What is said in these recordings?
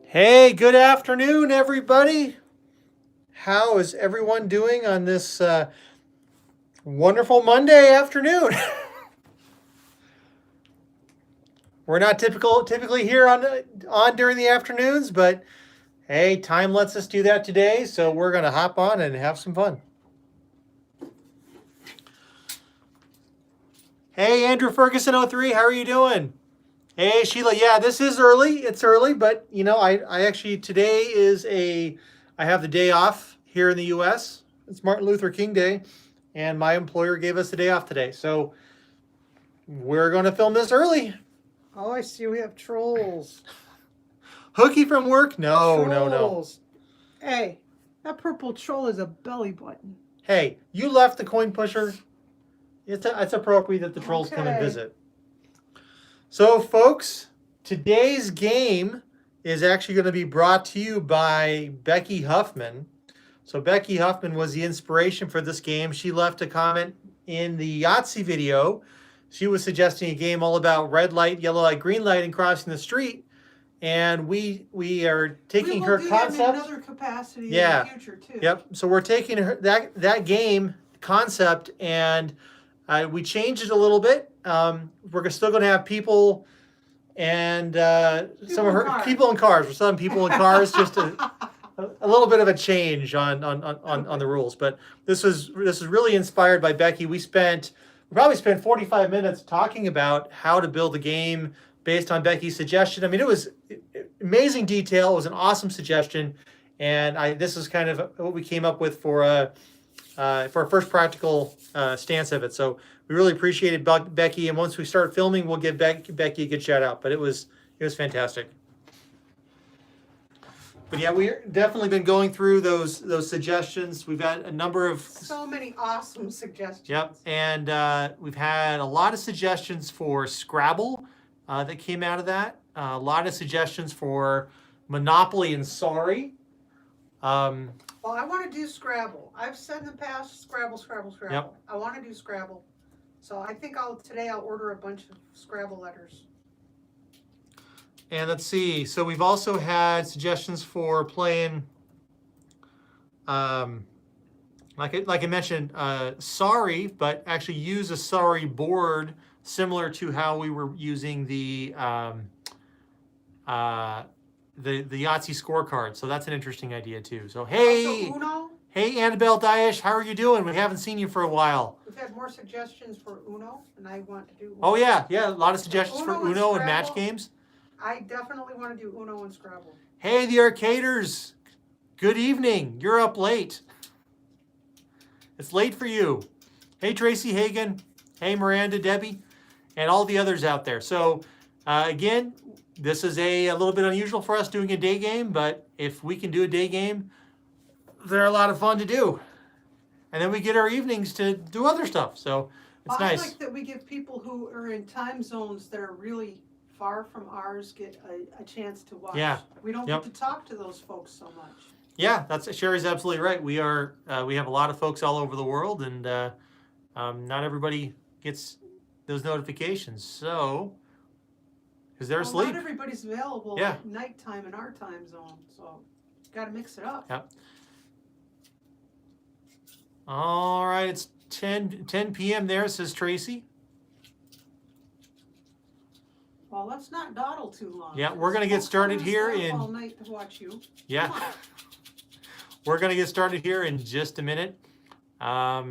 Hey, good afternoon, everybody. How is everyone doing on this wonderful Monday afternoon? We're not typically here on during the afternoons, but hey, time lets us do that today, so we're gonna hop on and have some fun. Hey, Andrew Ferguson 03, how are you doing? Hey, Sheila. Yeah, this is early. It's early, but I actually I have the day off here in the U.S. It's Martin Luther King Day, and my employer gave us the day off today, so we're going to film this early. Oh, I see. We have trolls. Hooky from work? No, no, no. Trolls. Hey, that purple troll is a belly button. Hey, you left the coin pusher. It's appropriate that the trolls come and Okay. visit. So, folks, today's game is actually going to be brought to you by Becky Huffman. So Becky Huffman was the inspiration for this game. She left a comment in the Yahtzee video. She was suggesting a game all about red light, yellow light, green light, and crossing the street. And we are taking her concept. In another capacity Yeah. in the future too. Yep. So we're taking her that game concept and we changed it a little bit. We're still going to have people and some of her people in cars. We're still having people in cars, just a little bit of a change on the rules. But this is really inspired by Becky. We probably spent 45 minutes talking about how to build a game based on Becky's suggestion. I mean, it was amazing detail. It was an awesome suggestion, and this is kind of what we came up with for our first practical stance of it. So we really appreciated Becky, and once we start filming, we'll give Becky a good shout out. But it was fantastic. But yeah, we've definitely been going through those suggestions. We've had a number of so many awesome suggestions. Yep, and we've had a lot of suggestions for Scrabble that came out of that. A lot of suggestions for Monopoly and Sorry. Well, I want to do Scrabble. I've said in the past Scrabble. Yep. I want to do Scrabble. So I think today I'll order a bunch of Scrabble letters. And let's see. So we've also had suggestions for playing, like I mentioned, Sorry, but actually use a Sorry board similar to how we were using the Yahtzee scorecard. So that's an interesting idea too. So hey, Uno? Hey Annabelle Daesh, how are you doing? We haven't seen you for a while. We've had more suggestions for Uno, and I want to do Uno. Oh yeah, a lot of suggestions for Uno and match games. I definitely want to do Uno and Scrabble. Hey, the Arcaders. Good evening. You're up late. It's late for you. Hey, Tracy Hagan. Hey, Miranda, Debbie, and all the others out there. So, again, this is a little bit unusual for us doing a day game, but if we can do a day game, they're a lot of fun to do. And then we get our evenings to do other stuff. So, it's nice. I like that we give people who are in time zones that are really far from ours get a chance to watch. Yeah. We don't get to talk to those folks so much. Yeah, Sherry's absolutely right. We have a lot of folks all over the world, and not everybody gets those notifications. So, because they're asleep. Not everybody's available at nighttime in our time zone, so got to mix it up. Yep. All right, it's 10 p.m. there, says Tracy. Well, let's not dawdle too long. Yeah, we're going to get started here all night to watch you. Yeah. We're going to get started here in just a minute. I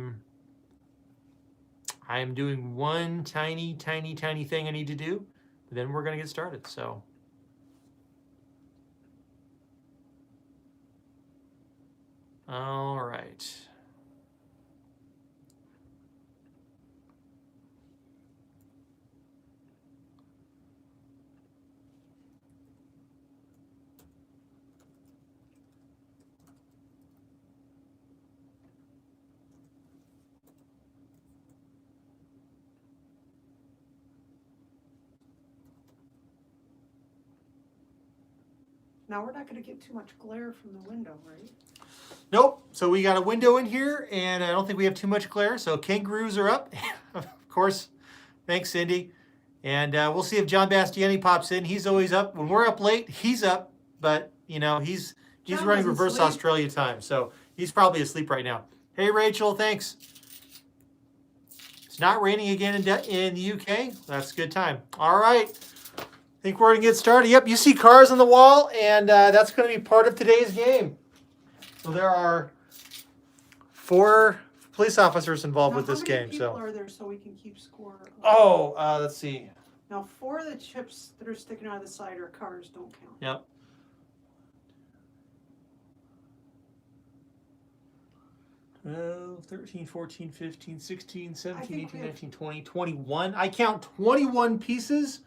am doing one tiny thing I need to do. Then we're going to get started. So, all right. Now we're not going to get too much glare from the window, right? Nope. So we got a window in here, and I don't think we have too much glare. So kangaroos are up. Of course. Thanks, Cindy. And we'll see if John Bastiani pops in. He's always up. When we're up late, he's up. but you know he's John running doesn't reverse sleep. Australia time, so he's probably asleep right now. Hey Rachel, thanks. It's not raining again in the UK. That's a good time. All right. I think we're going to get started. Yep, you see cars on the wall, and that's going to be part of today's game. So there are 4 police officers involved Now, with this how many game. people So, are there so we can keep score? oh, let's see. Now, 4 of the chips that are sticking out of the side are cars, don't count. Yep. 12, 13, 14, 15, 16, 17, 18, 19, 20, 21. I count 21 pieces,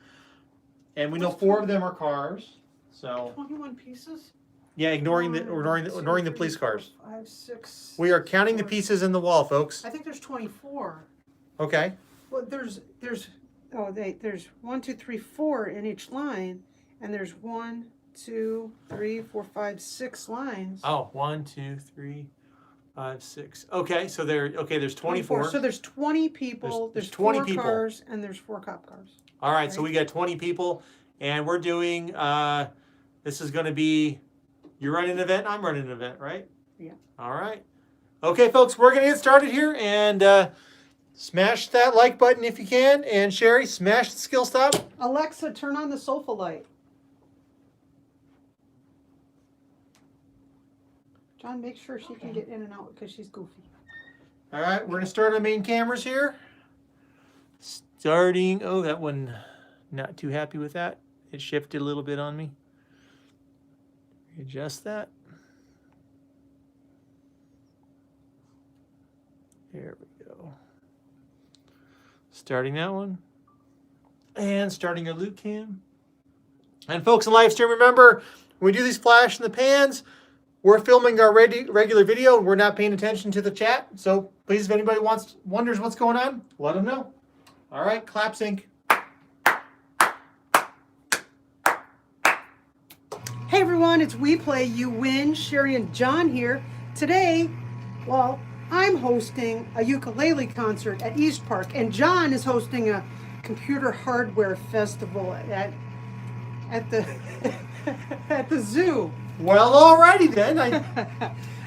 and we know 4 of them are cars. So 21 pieces? yeah, ignoring the police cars. 5, 6. We are counting the pieces in the wall, folks. I think there's 24. Okay. Well, there's 1, 2, 3, 4 in each line, and there's 1, 2, 3, 4, 5, 6 lines. Oh, 1, 2, 3, 5, 6. Okay, so there's 24. So there's 20 people. There's 20 4 people. cars, and there's 4 cop cars. All right, so we got 20 people, and we're doing. This is going to be. You're running an event. I'm running an event, right? Yeah. All right. Okay, folks, we're going to get started here, and smash that like button if you can, and Sherry, smash the skill stop. Alexa, turn on the sofa light. John, make sure she can get in and out because she's goofy. All right, we're going to start our main cameras here. Starting. Oh, that one. Not too happy with that. It shifted a little bit on me. Adjust that. There we go. Starting that one. And starting our loop cam. And folks in live stream, remember, when we do these flash in the pans, we're filming our regular video and we're not paying attention to the chat. So please, if anybody wonders what's going on, let them know. All right, clap sync. Hey everyone, it's We Play, You Win. Sherry and John here. Today, well, I'm hosting a ukulele concert at East Park, and John is hosting a computer hardware festival at the at the zoo. Well, alrighty then.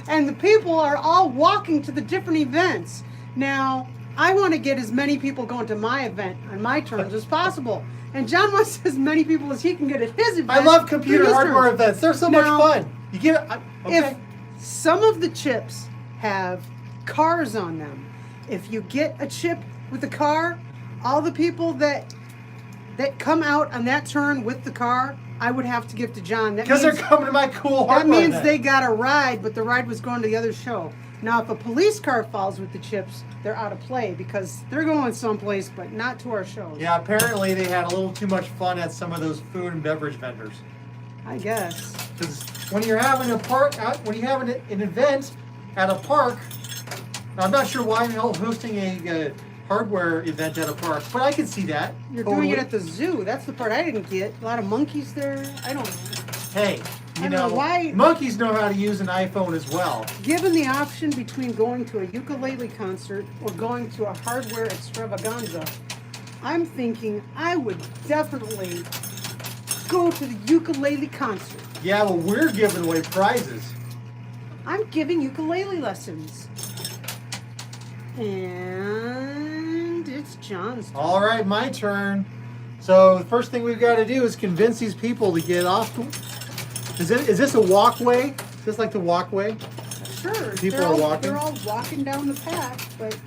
And the people are all walking to the different events. Now, I want to get as many people going to my event on my terms as possible. And John wants as many people as he can get at his event. I love computer hardware events. They're so much fun. You get okay. If some of the chips have cars on them, if you get a chip with a car, all the people that come out on that turn with the car, I would have to give to John. Because they're coming to my cool hardware That means event. they got a ride, but the ride was going to the other show. Now, if a police car falls with the chips, they're out of play because they're going someplace, but not to our shows. Yeah, apparently they had a little too much fun at some of those food and beverage vendors. I guess. Because when you're having an event at a park, I'm not sure why they're hosting a hardware event at a park, but I can see that. You're doing it at the zoo. That's the part I didn't get. A lot of monkeys there. I don't know. Hey, you know why. Monkeys know how to use an iPhone as well. Given the option between going to a ukulele concert or going to a hardware extravaganza, I'm thinking I would definitely go to the ukulele concert. Yeah, well, we're giving away prizes. I'm giving ukulele lessons. And it's John's turn. All right, my turn. So the first thing we've got to do is convince these people to get off. Is this a walkway? Is this like the walkway? Sure. People are walking. They're all walking down the path, but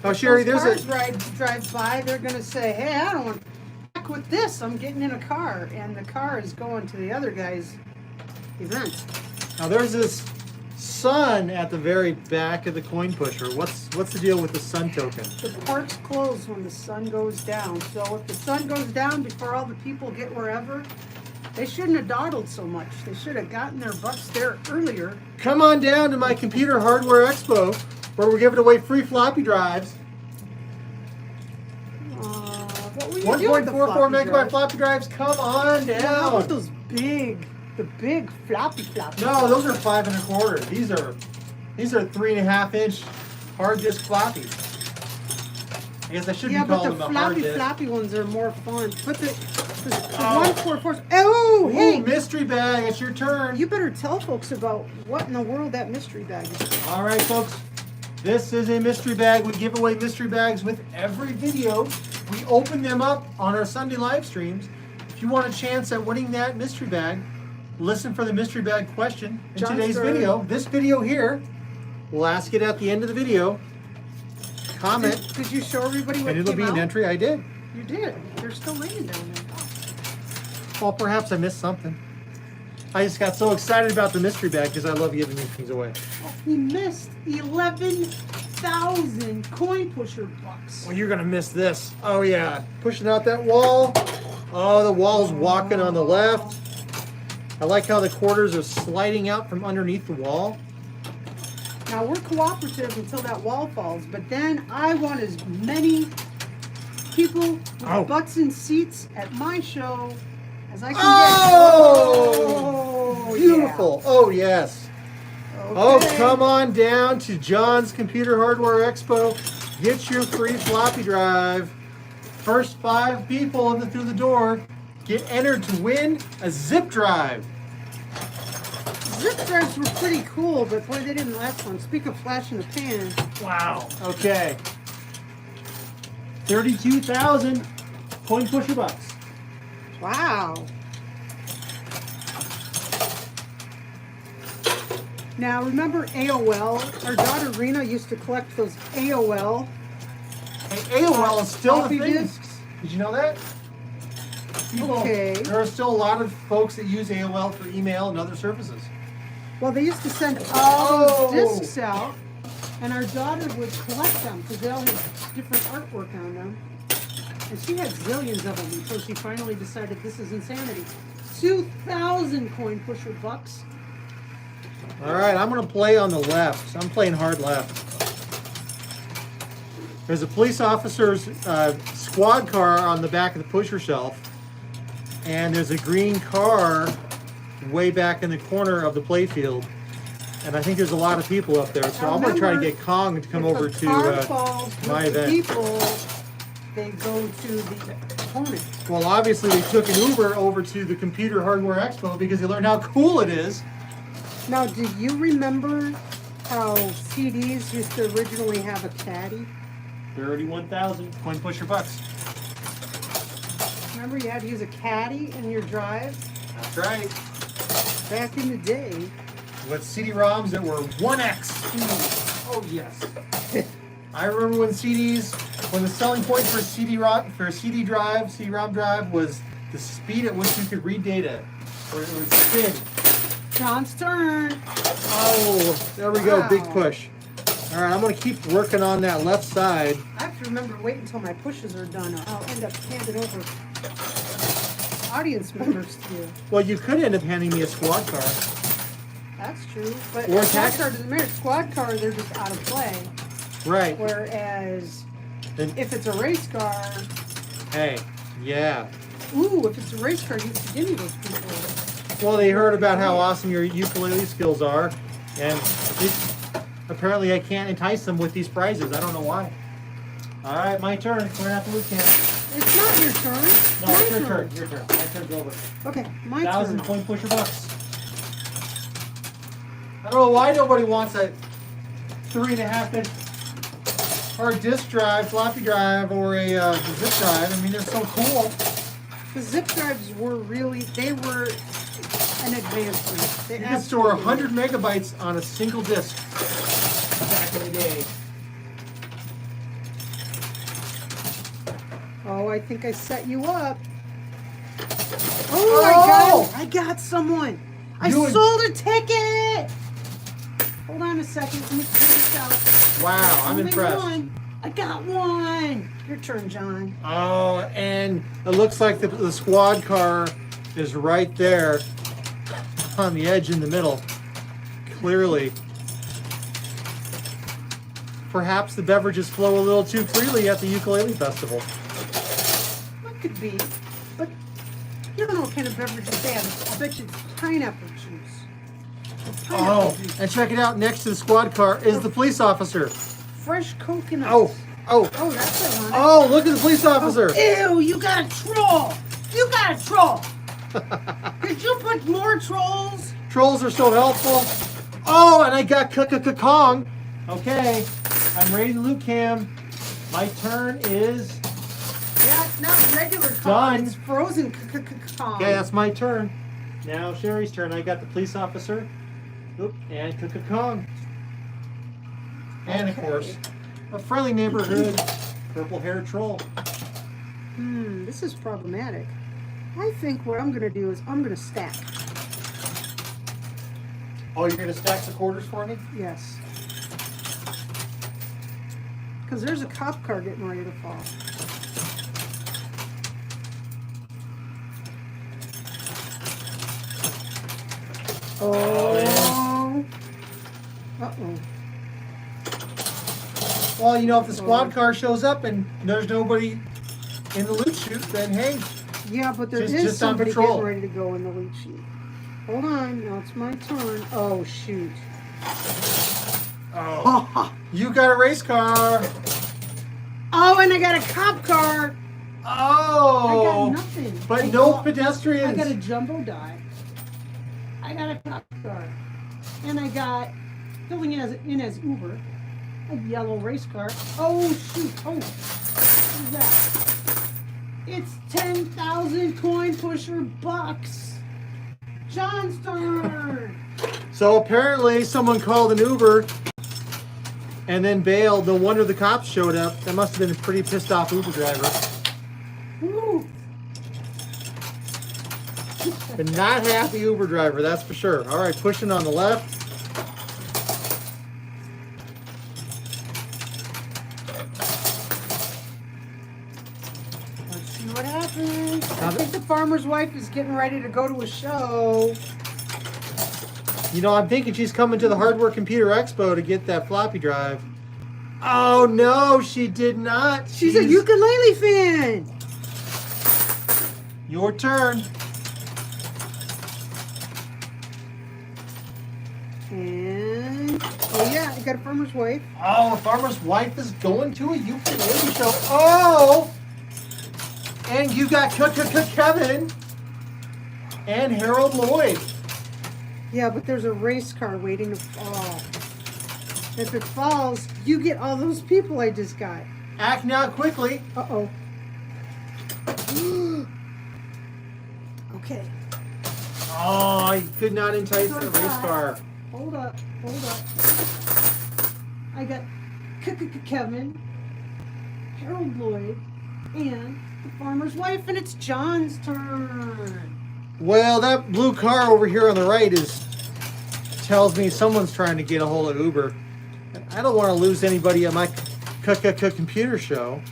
Oh, Sherry, those there's cars drive by. They're gonna say, "Hey, I don't want to heck with this. I'm getting in a car," and the car is going to the other guy's event. Now there's this sun at the very back of the coin pusher. What's the deal with the sun token? The park's closed when the sun goes down. So if the sun goes down before all the people get wherever, they shouldn't have dawdled so much. They should have gotten their butts there earlier. Come on down to my computer hardware expo, where we're giving away free floppy drives. What were you doing with the 1.44 floppy megabyte drive? floppy drives. Come on Well, how about down. those the big floppy? No, those are 5 1/4. These are 3.5 inch hard disk floppies. I guess I should Yeah, be but calling the them a hard floppy, disk. floppy ones are more fun. Put the Oh. 144s. Oh, Ooh, hey, mystery bag. It's your turn. you better tell folks about what in the world that mystery bag is. All right, folks. This is a mystery bag. We give away mystery bags with every video. We open them up on our Sunday live streams. If you want a chance at winning that mystery bag, listen for the mystery bag question in John's today's turn. video. This video here, we'll ask it at the end of the video. Comment, Did you show everybody what and it'll came be out? an entry. I did. You did. They're still laying down there. Well, perhaps I missed something. I just got so excited about the mystery bag because I love giving these things away. Oh, he missed 11,000 coin pusher bucks. Well, you're gonna miss this. Oh yeah, pushing out that wall. Oh, the wall's walking on the left. I like how the quarters are sliding out from underneath the wall. Now we're cooperative until that wall falls, but then I want as many people with Oh. butts and seats at my show as I can Oh, get. beautiful. Oh yes. Yeah. Oh, Okay. come on down to John's Computer Hardware Expo. Get your free floppy drive. First 5 people through the door get entered to win a zip drive. Zip drives were pretty cool, but boy, they didn't last long. Speak of flash in the pan. Wow. Okay. 32,000 coin pusher bucks. Wow. Now remember AOL? Our daughter Rena used to collect those AOL Hey, AOL is still a floppy thing. disks. Did you know that? Okay. There are still a lot of folks that use AOL for email and other services. Well, they used to send all Oh. those discs out, and our daughter would collect them because they all had different artwork on them. And she had zillions of them until she finally decided this is insanity. 2,000 coin pusher bucks. All right, I'm going to play on the left. So I'm playing hard left. There's a police officer's squad car on the back of the pusher shelf, and there's a green car way back in the corner of the playfield. And I think there's a lot of people up there, so Now I'm going to try to remember, get Kong to come If over the car to falls with my the event. people, they go to the opponent. Well, obviously they took an Uber over to the Computer Hardware Expo because they learned how cool it is. Now, do you remember how CDs used to originally have a caddy? 31,000 coin pusher bucks. Remember you had to use a caddy in your drive That's right. back in the day? With CD-ROMs that were 1X. Oh yes. I remember when the selling point for CD-ROM drive was the speed at which you could read data, or it would spin. John's turn. Oh, there we go, big Wow. push. All right, I'm gonna keep working on that left side. I have to remember to wait until my pushes are done, or I'll end up handing over audience members to you. Well, you could end up handing me a squad car. That's true. But Or squad tax- car doesn't matter. Squad car, they're just out of play. Right. Whereas And, if it's a race car, hey, yeah. ooh, if it's a race car, you can give me those people. Well, they heard about how awesome your ukulele skills are, and apparently I can't entice them with these prizes. I don't know why. All right, my turn. We're at the boot camp. It's not your turn. No, my it's your turn. Your turn. My turn's over. Okay, my 1,000 turn. coin pusher bucks. I don't know why nobody wants a 3.5-inch hard disk drive, floppy drive, or a zip drive. I mean, they're so cool. The zip drives were they were an advancement. They You could store absolutely 100 megabytes on a single disk back in the day. Oh, I think I set you up. Oh! Oh, I got someone. I You and- sold a ticket. Hold on a second. Let me take this out. Wow, I'm Only impressed. one. I got one. Your turn, John. Oh, and it looks like the squad car is right there on the edge in the middle. Clearly. Perhaps the beverages flow a little too freely at the ukulele festival. That could be. But you don't know what kind of beverages they have. I bet you it's pineapple juice. It's pineapple Oh, juice. and check it out. Next to the squad car is the police officer. Fresh coconut. Oh, Oh. Oh, that's it, huh? Oh, look at the police officer. Ew, you got a troll. You got a troll. Could you put more trolls? Trolls are so helpful. Oh, and I got Kong. Okay, I'm ready to loot cam. My turn is Yeah, it's not regular Kong. done. It's frozen Kong. Okay, that's my turn. Now Sherry's turn. I got the police officer. Oop, and Kong. And of course, a friendly neighborhood purple-haired troll. This is problematic. I think what I'm going to do is I'm going to stack. Oh, you're gonna stack the quarters for me? Yes. Because there's a cop car getting ready to fall. Oh. Uh-oh. Well, you know, if the squad car shows up and there's nobody in the loot chute, then hey, Yeah, but there Just is on somebody patrol. getting ready to go in the loot chute. Hold on, now it's my turn. Oh, shoot. oh, you got a race car. Oh, and I got a cop car. I Oh, got nothing. but I no got- pedestrians. I got a jumbo die. I got a cop car. And I got, filling in as Uber, a yellow race car. Oh, shoot. Oh, what is that? It's 10,000 coin pusher bucks. John's turn. So apparently someone called an Uber and then bailed. No wonder the cops showed up. That must have been a pretty pissed off Uber driver. Woo. But not happy Uber driver, that's for sure. All right, pushing on the left. Let's see what happens. I Now think the farmer's wife is getting ready to go to a show. You know, I'm thinking she's coming to the Hardware Computer Expo to get that floppy drive. Oh no, she did not. She's a ukulele fan. Your turn. And, oh yeah, I got a farmer's wife. Oh, a farmer's wife is going to a ukulele show. Oh! And you got Kevin and Harold Lloyd. Yeah, but there's a race car waiting to fall. If it falls, you get all those people I just got. Act now quickly. Uh-oh. Okay. Oh, I could not entice the race car. Hold up. I got Kevin, Harold Lloyd, and the farmer's wife, and it's John's turn. Well, that blue car over here on the right tells me someone's trying to get a hold of Uber. I don't want to lose anybody at my computer show.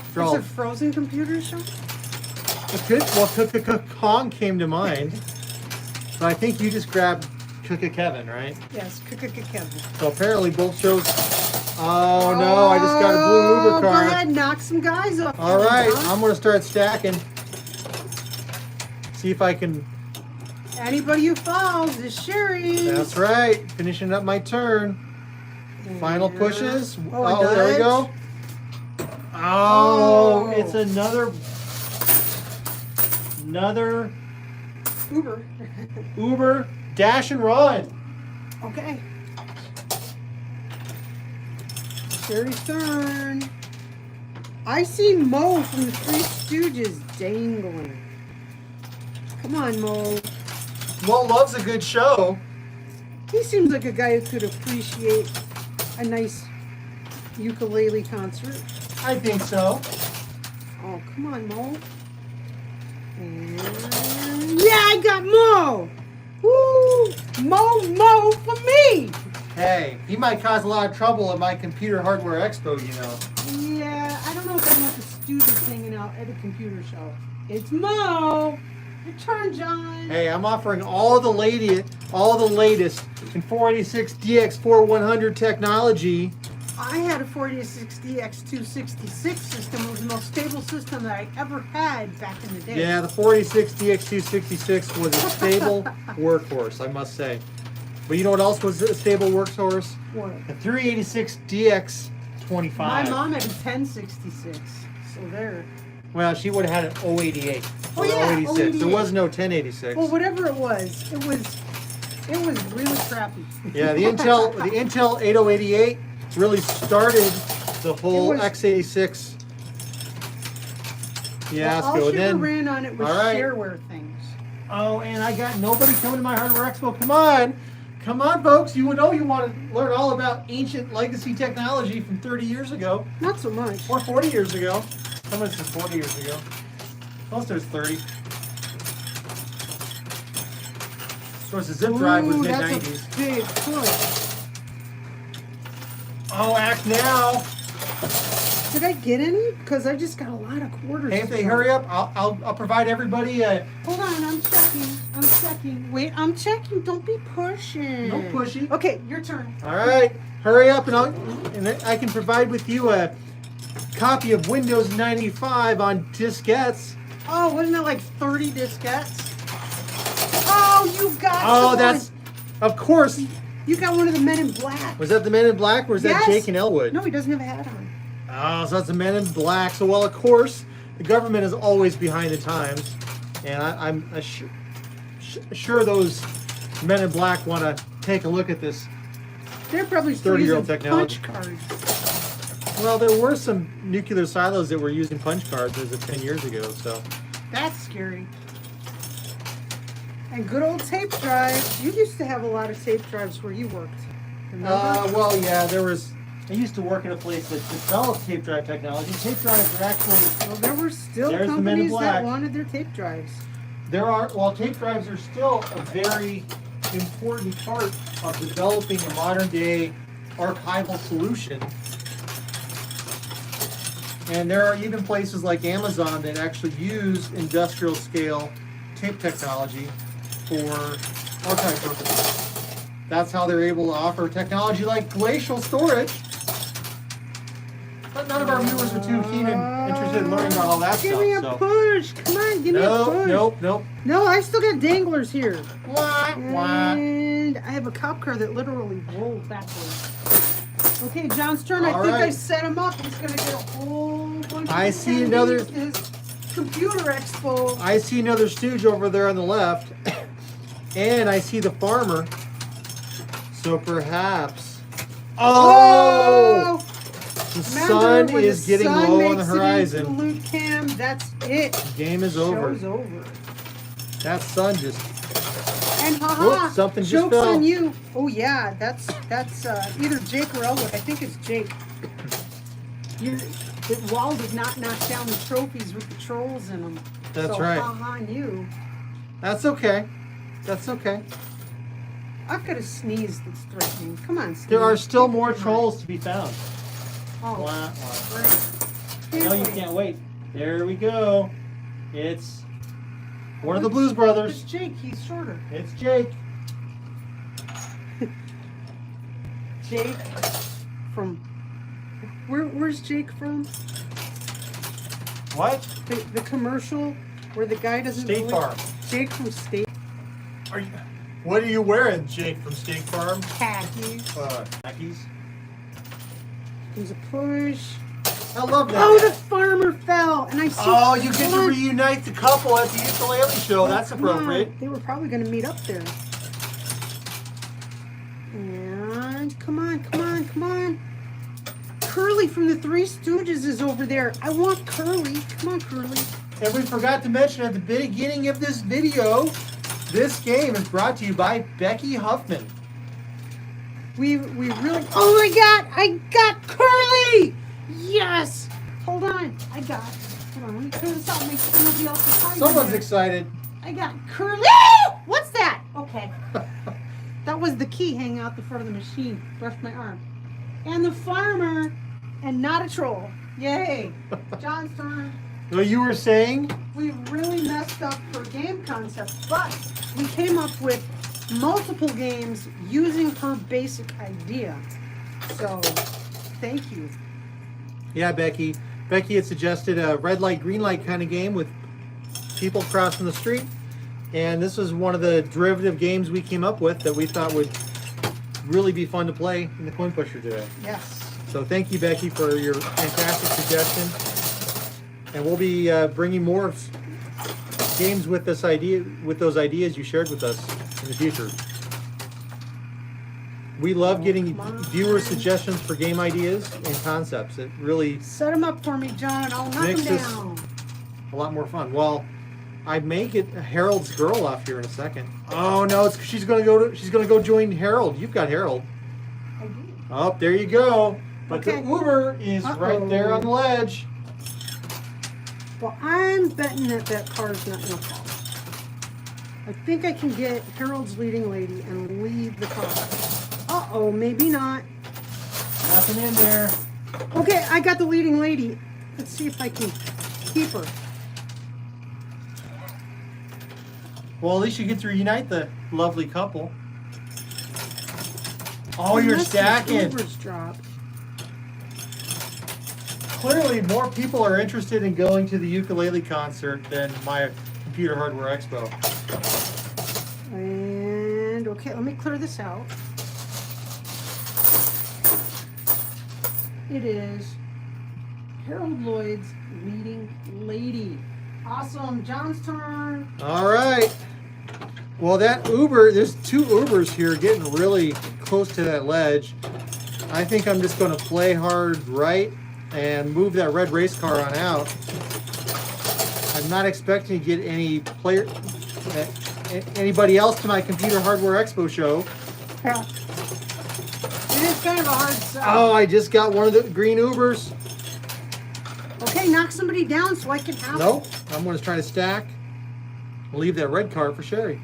It's a frozen computer show? Well, Kong came to mind. But I think you just grabbed Kevin, right? Yes, Kevin. So apparently both shows. Oh no, I just got a blue Uber Go car. ahead, knock some guys off. All right, John. I'm going to start stacking. See if I can. Anybody who falls is Sherry. That's right. Finishing up my turn. Final pushes. Oh, Oh, there we go. Oh, it's another Uber. Uber dash and run. Okay. Sherry's turn. I see Mo from the Three Stooges dangling. Come on, Mo. Mo loves a good show. He seems like a guy who could appreciate a nice ukulele concert. I think so. Oh, come on, Mo. And yeah, I got Mo. Woo! Mo for me. Hey, he might cause a lot of trouble at my computer hardware expo, you know. Yeah, I don't know if I want the students hanging out at a computer show. It's Mo. Your turn, John. Hey, I'm offering all the latest in 486 DX4100 technology. I had a 486DX266 system. It was the most stable system that I ever had back in the day. Yeah, the 486 DX266 was a stable workhorse, I must say. But you know what else was a stable workhorse? What? The 386 DX 25. My mom had a 1066, so there. Well, she would have had an 088. Oh, or yeah, 086. 088. There was no 1086. Well, whatever it was really crappy. Yeah, the Intel 8088 really started the whole It was- x86 fiasco. All she And then, ran on it was all right. shareware things. oh, and I got nobody coming to my Hardware Expo. Come on, folks. You know you want to learn all about ancient legacy technology from 30 years ago Not so much. or 40 years ago. Someone says 40 years ago. Most there's 30. Of course, the zip drive was Ooh, mid that's 90s. a big push. Oh, act now. Did I get any? Because I just got a lot of quarters. Hey, if they hurry up, I'll provide everybody a Hold on, I'm checking. Wait, I'm checking. Don't be pushing. no pushy. Okay, your turn. All right, hurry up, and I can provide with you a copy of Windows 95 on diskettes. Oh, wasn't that like 30 diskettes? Oh, you got Oh, the that's, one. of course. You got one of the Men in Black. Was that the Men in Black, or was that Yes. Jake and Elwood? No, he doesn't have a hat on. Oh, so that's the Men in Black. So, well, of course, the government is always behind the times, and I'm sure those Men in Black want to take a look at this. They're probably still 30-year-old using technology. punch cards. Well, there were some nuclear silos that were using punch cards as of 10 years ago, so. That's scary. And good old tape drives. You used to have a lot of tape drives where you worked. Remember? Well, yeah, I used to work in a place that developed tape drive technology. Tape drives are actually, Well, there were still There's the Men in companies that Black. wanted their tape drives. tape drives are still a very important part of developing a modern day archival solution. And there are even places like Amazon that actually use industrial scale tape technology for archive purposes. That's how they're able to offer technology like glacial storage. But none of our viewers are too keen and interested in learning about all that Give stuff. me a so. push. Come on, give me a push. Nope. No, I still got danglers here. Wah, wah. And I have a cop car that literally rolled backwards. Okay, John's turn. I All think I right. set him up. He's going to get a whole bunch of I see another- his computer expo. I see another stooge over there on the left, and I see the farmer. So perhaps. Oh! The sun Remember, when is the getting sun low on the makes it into horizon. loot cam, that's it. The game is over. Show's over. That sun just. And haha, Whoops, something just joke's fell. on you. Oh yeah, that's either Jake or Elwood. I think it's Jake. The wall did not knock down the trophies with the trolls in them. That's so, right. haha on you. That's okay. That's okay. I've got a sneeze that's threatening. Come on, sneeze. There are still Take it more from trolls to be found. Oh, Wah, wah. great. No, you can't wait. There we go. It's one of the Blues Brothers. It's Jake. He's shorter. It's Jake. Jake from. Where's Jake from? What? The commercial where the guy doesn't. State Farm. Jake from State. What are you wearing, Jake from State Farm? Khakis. Khakis. There's a push. I love that. Oh, the farmer fell, and I see. Oh, you get Hold to on. reunite the couple at the ukulele show. That's Come on. appropriate. They were probably going to meet up there. And come on. Curly from the Three Stooges is over there. I want Curly. Come on, Curly. And we forgot to mention at the beginning of this video, this game is brought to you by Becky Huffman. We really. Oh my God! I got Curly. Yes. Hold on. I got. Hold on. Let me clear this out. Make sure nobody else is hiding. Someone's there. excited. I got Curly. What's that? Okay. That was the key hanging out the front of the machine. Brushed my arm. And the farmer, and not a troll. Yay. John's turn. So you were saying? We really messed up for game concept, but we came up with multiple games using her basic idea. So, thank you. Yeah, Becky. Becky had suggested a red light, green light kind of game with people crossing the street. And this was one of the derivative games we came up with that we thought would really be fun to play in the Coin Pusher today. Yes. So thank you, Becky, for your fantastic suggestion. And we'll be bringing more games with those ideas you shared with us in the future. We love getting viewer suggestions for game ideas and concepts. It really set them up for me, John. I'll knock makes them this down. a lot more fun. Well, I may get Harold's girl off here in a second. Oh no, she's gonna go join Harold. You've got Harold. I do. Oh, there you go. But Okay. the Uber is right there on the ledge. Well, I'm betting that car's not gonna fall. I think I can get Harold's leading lady and leave the car. Uh-oh, maybe not. Nothing in there. Okay, I got the leading lady. Let's see if I can keep her. Well, at least you get to reunite the lovely couple. Oh, you're Unless the stacking. Ubers drop. Clearly, more people are interested in going to the ukulele concert than my Computer Hardware Expo. And okay, let me clear this out. It is Harold Lloyd's leading lady. Awesome, John's turn. All right. Well, that Uber, there's two Ubers here getting really close to that ledge. I think I'm just going to play hard right and move that red race car on out. I'm not expecting to get anybody else to my Computer Hardware Expo show. Yeah. It is kind of a hard sell. Oh, I just got one of the green Ubers. Okay, knock somebody down so I can have Nope. I'm going to try to stack. I'll leave that red car for Sherry.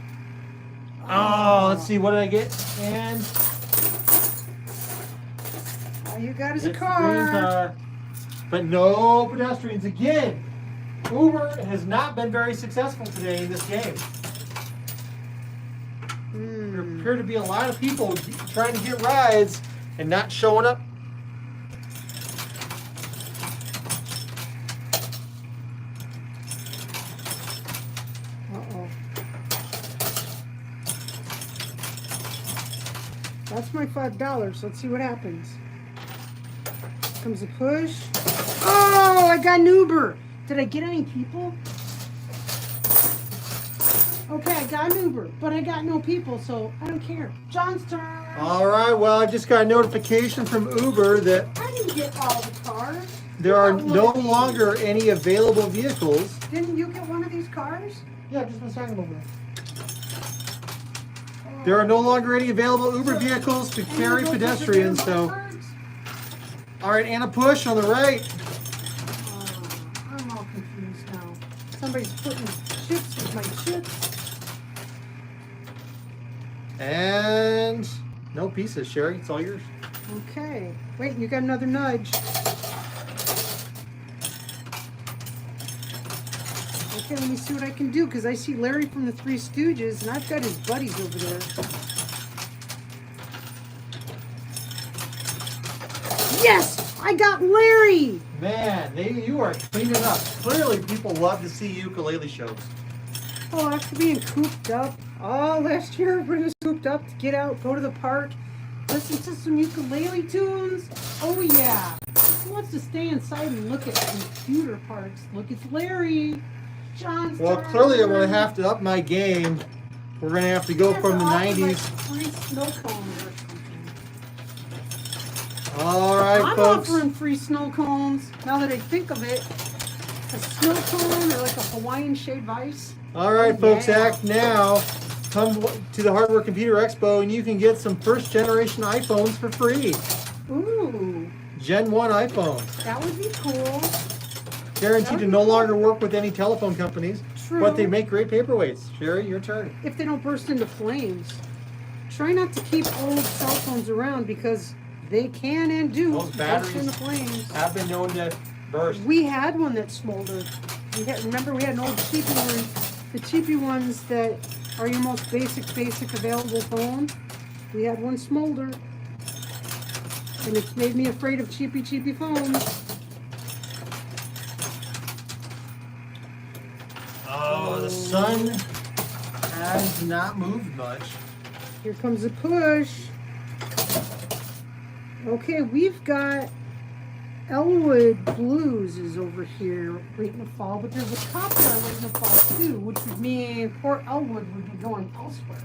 Oh, let's see. What did I get? And all you got is a it's the green car. car. But no pedestrians again. Uber has not been very successful today in this game. There appear to be a lot of people trying to get rides and not showing up. Uh-oh. That's my $5. Let's see what happens. Comes a push. Oh, I got an Uber. Did I get any people? Okay, I got an Uber, but I got no people, so I don't care. John's turn. All right, well, I just got a notification from Uber that I didn't get all the cars. there are no longer any available vehicles. Didn't you get one of these cars? Yeah, just a second over there. There are no longer any available Uber vehicles to carry pedestrians, so. All right, and a push on the right. I'm all confused now. Somebody's putting chips with my chips. And no pieces, Sherry. It's all yours. Okay. Wait, you got another nudge. Okay, let me see what I can do, because I see Larry from the Three Stooges, and I've got his buddies over there. Yes! I got Larry! Man, you are cleaning up. Clearly, people love to see ukulele shows. Oh, after being cooped up. Oh, last year everybody was cooped up to get out, go to the park, listen to some ukulele tunes. Oh yeah. Who wants to stay inside and look at computer parts? Look, it's Larry. John's Well, turn. clearly, I'm going to have to up my game. We're going to have to go You have from to the offer, like, 90s. free snow cones or something. All right, I'm folks. offering free snow cones. Now that I think of it, a snow cone or like a Hawaiian shade ice. All right, folks, Yeah. act now. Come to the Hardware Computer Expo and you can get some first generation iPhones for free. Ooh, Gen 1 iPhones. that would be cool. Guaranteed to no longer work with any telephone companies, True. but they make great paperweights. Sherry, your turn. If they don't burst into flames. Try not to keep old cell phones around because they can and do Those burst batteries into flames. have been known to burst. We had one that smoldered. Remember, we had an old cheapy one. The cheapy ones that are your most basic available phone. We had one smolder. And it's made me afraid of cheapy phones. Oh, the sun has not moved much. Here comes a push. Okay, we've got Elwood Blues is over here waiting to fall, but there's a cop car waiting to fall too, which would mean poor Elwood would be going elsewhere.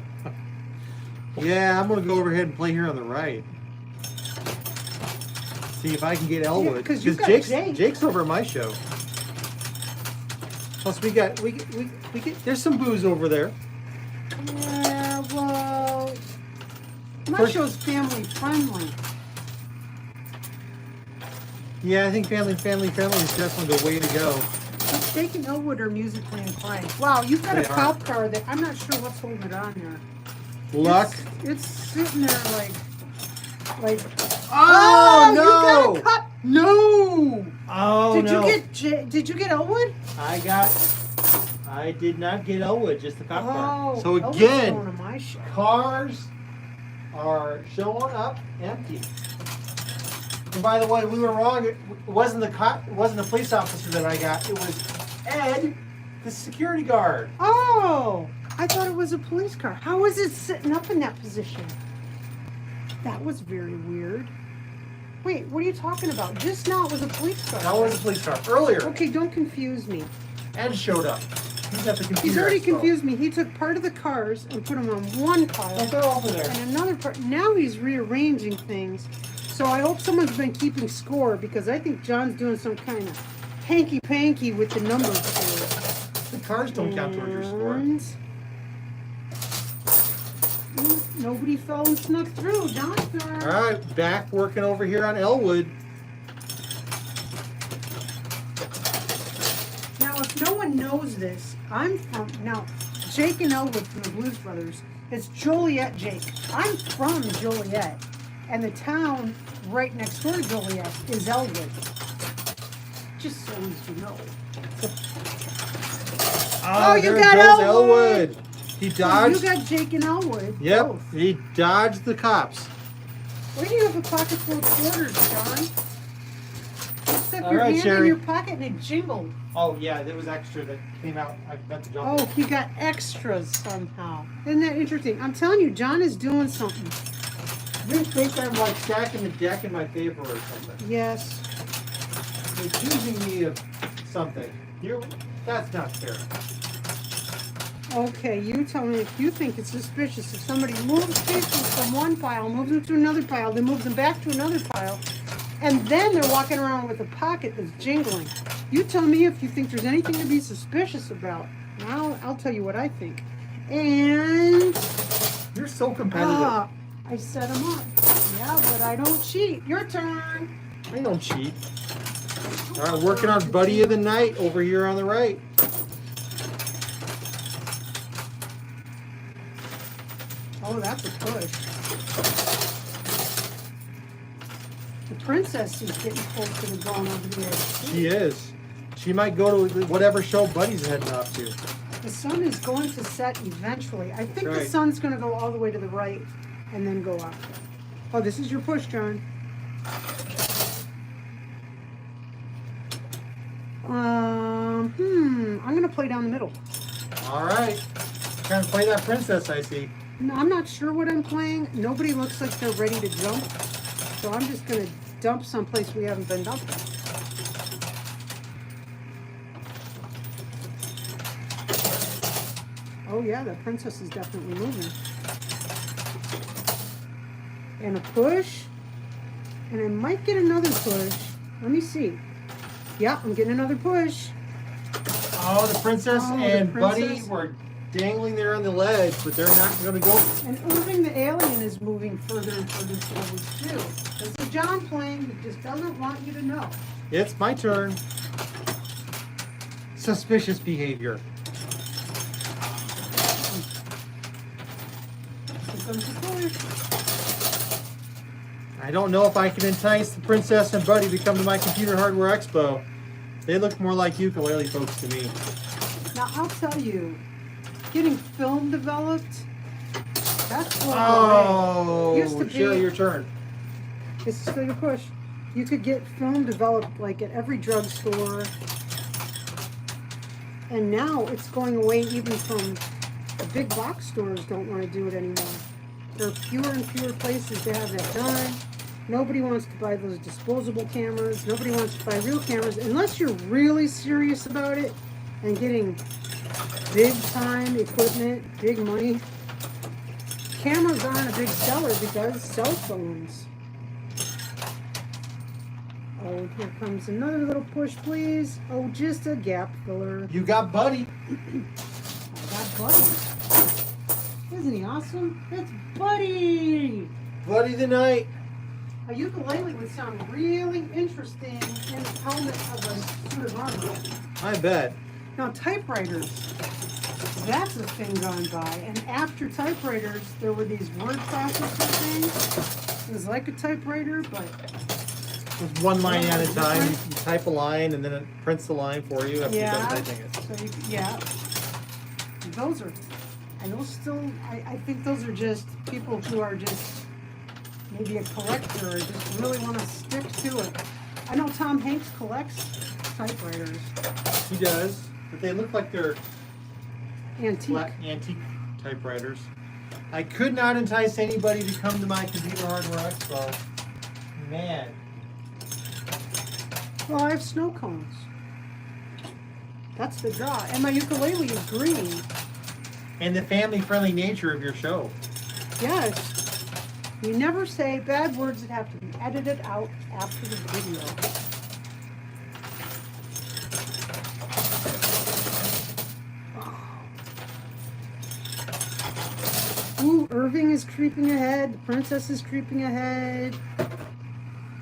Yeah, I'm gonna go over ahead and play here on the right. See if I can get Elwood. Because you got Jake's over at my show. Plus we get there's some booze over there. Yeah, well, my show's family friendly. Yeah, I think family is definitely the way to go. But Jake and Elwood are musically inclined. Wow, you've got a cop car that I'm not sure what's holding it on there. Luck. It's sitting there like. Oh no! You got a cop. No. Oh no! Did you get Elwood? I did not get Elwood, just the cop car. So Elwood's again, going to my show. cars are showing up empty. And by the way, we were wrong. It wasn't the police officer that I got. It was Ed, the security guard. Oh, I thought it was a police car. How is it sitting up in that position? That was very weird. Wait, what are you talking about? Just now it was a police car. That was a police car. Earlier. Okay, don't confuse me. Ed showed up. He's at the computer. He's already confused me. He took part of the cars and put them on one pile. Don't go over there. And another part. Now he's rearranging things. So I hope someone's been keeping score because I think John's doing some kind of hanky-panky with the numbers here. The cars don't count towards your score. Nobody fell and snuck through. John's turn. All right, back working over here on Elwood. Now, if no one knows this, Jake and Elwood from the Blues Brothers. It's Joliet Jake. I'm from Joliet, and the town right next door to Joliet is Elwood. Just so as you know. Oh, you got Elwood. He dodged. You got Jake and Elwood. Yep, Both. he dodged the cops. Why do you have a pocket full of quarters, John? You stuck All your right, hand Sherry. in your pocket and it jingled. Oh yeah, there was extra that came out. I meant to jump. Oh, he got extras somehow. Isn't that interesting? I'm telling you, John is doing something. You think I'm like stacking the deck in my favor or something? Yes. You're accusing me of something. That's not fair. Okay, you tell me if you think it's suspicious if somebody moves pieces from one pile, moves them to another pile, then moves them back to another pile, and then they're walking around with a pocket that's jingling. You tell me if you think there's anything to be suspicious about. And I'll tell you what I think. And You're so competitive. I set them up. Yeah, but I don't cheat. Your turn. I don't cheat. All right, working on Buddy of the Night over here on the right. Oh, that's a push. The princess is getting close to the going over the edge. She is. She might go to whatever show Buddy's heading off to. The sun is going to set eventually. I think Right. the sun's going to go all the way to the right and then go up. Oh, this is your push, John. I'm going to play down the middle. All right. Trying to play that princess, I see. No, I'm not sure what I'm playing. Nobody looks like they're ready to jump. So I'm just going to dump someplace we haven't been dumping. Oh yeah, the princess is definitely moving. And a push. And I might get another push. Let me see. Yeah, I'm getting another push. Oh, the princess and Buddy princess. were dangling there on the ledge, but they're not going to go. And Irving the alien is moving further and further forward too. This is John playing. He just doesn't want you to know. It's my turn. Suspicious behavior. Here comes the push. I don't know if I can entice the princess and Buddy to come to my computer hardware expo. They look more like ukulele folks to me. Now I'll tell you, getting film developed, that's what used to be. Sherry, your turn. This is for your push. You could get film developed like at every drugstore. And now it's going away even from the big box stores don't want to do it anymore. There are fewer and fewer places to have that done. Nobody wants to buy those disposable cameras. Nobody wants to buy real cameras unless you're really serious about it and getting big time equipment, big money. Cameras aren't a big seller because cell phones. Oh, here comes another little push, please. Oh, just a gap filler. You got Buddy. I got Buddy. Isn't he awesome? That's Buddy! Buddy the Knight. A ukulele would sound really interesting in the helmet of a suit of armor. I bet. Now, typewriters, that's a thing gone by. And after typewriters, there were these word processor things. It was like a typewriter, but... With one line at a time. You type a line and then it prints the line for you after you're done typing it. So you, yeah. Those are... And those still... I think those are just people who are just... maybe a collector or just really want to stick to it. I know Tom Hanks collects typewriters. He does, but they look like they're Antique. typewriters. I could not entice anybody to come to my computer hardware expo. Man. Well, I have snow cones. That's the draw. And my ukulele is green. And the family-friendly nature of your show. Yes. You never say bad words that have to be edited out after the video. Ooh, Irving is creeping ahead. The princess is creeping ahead.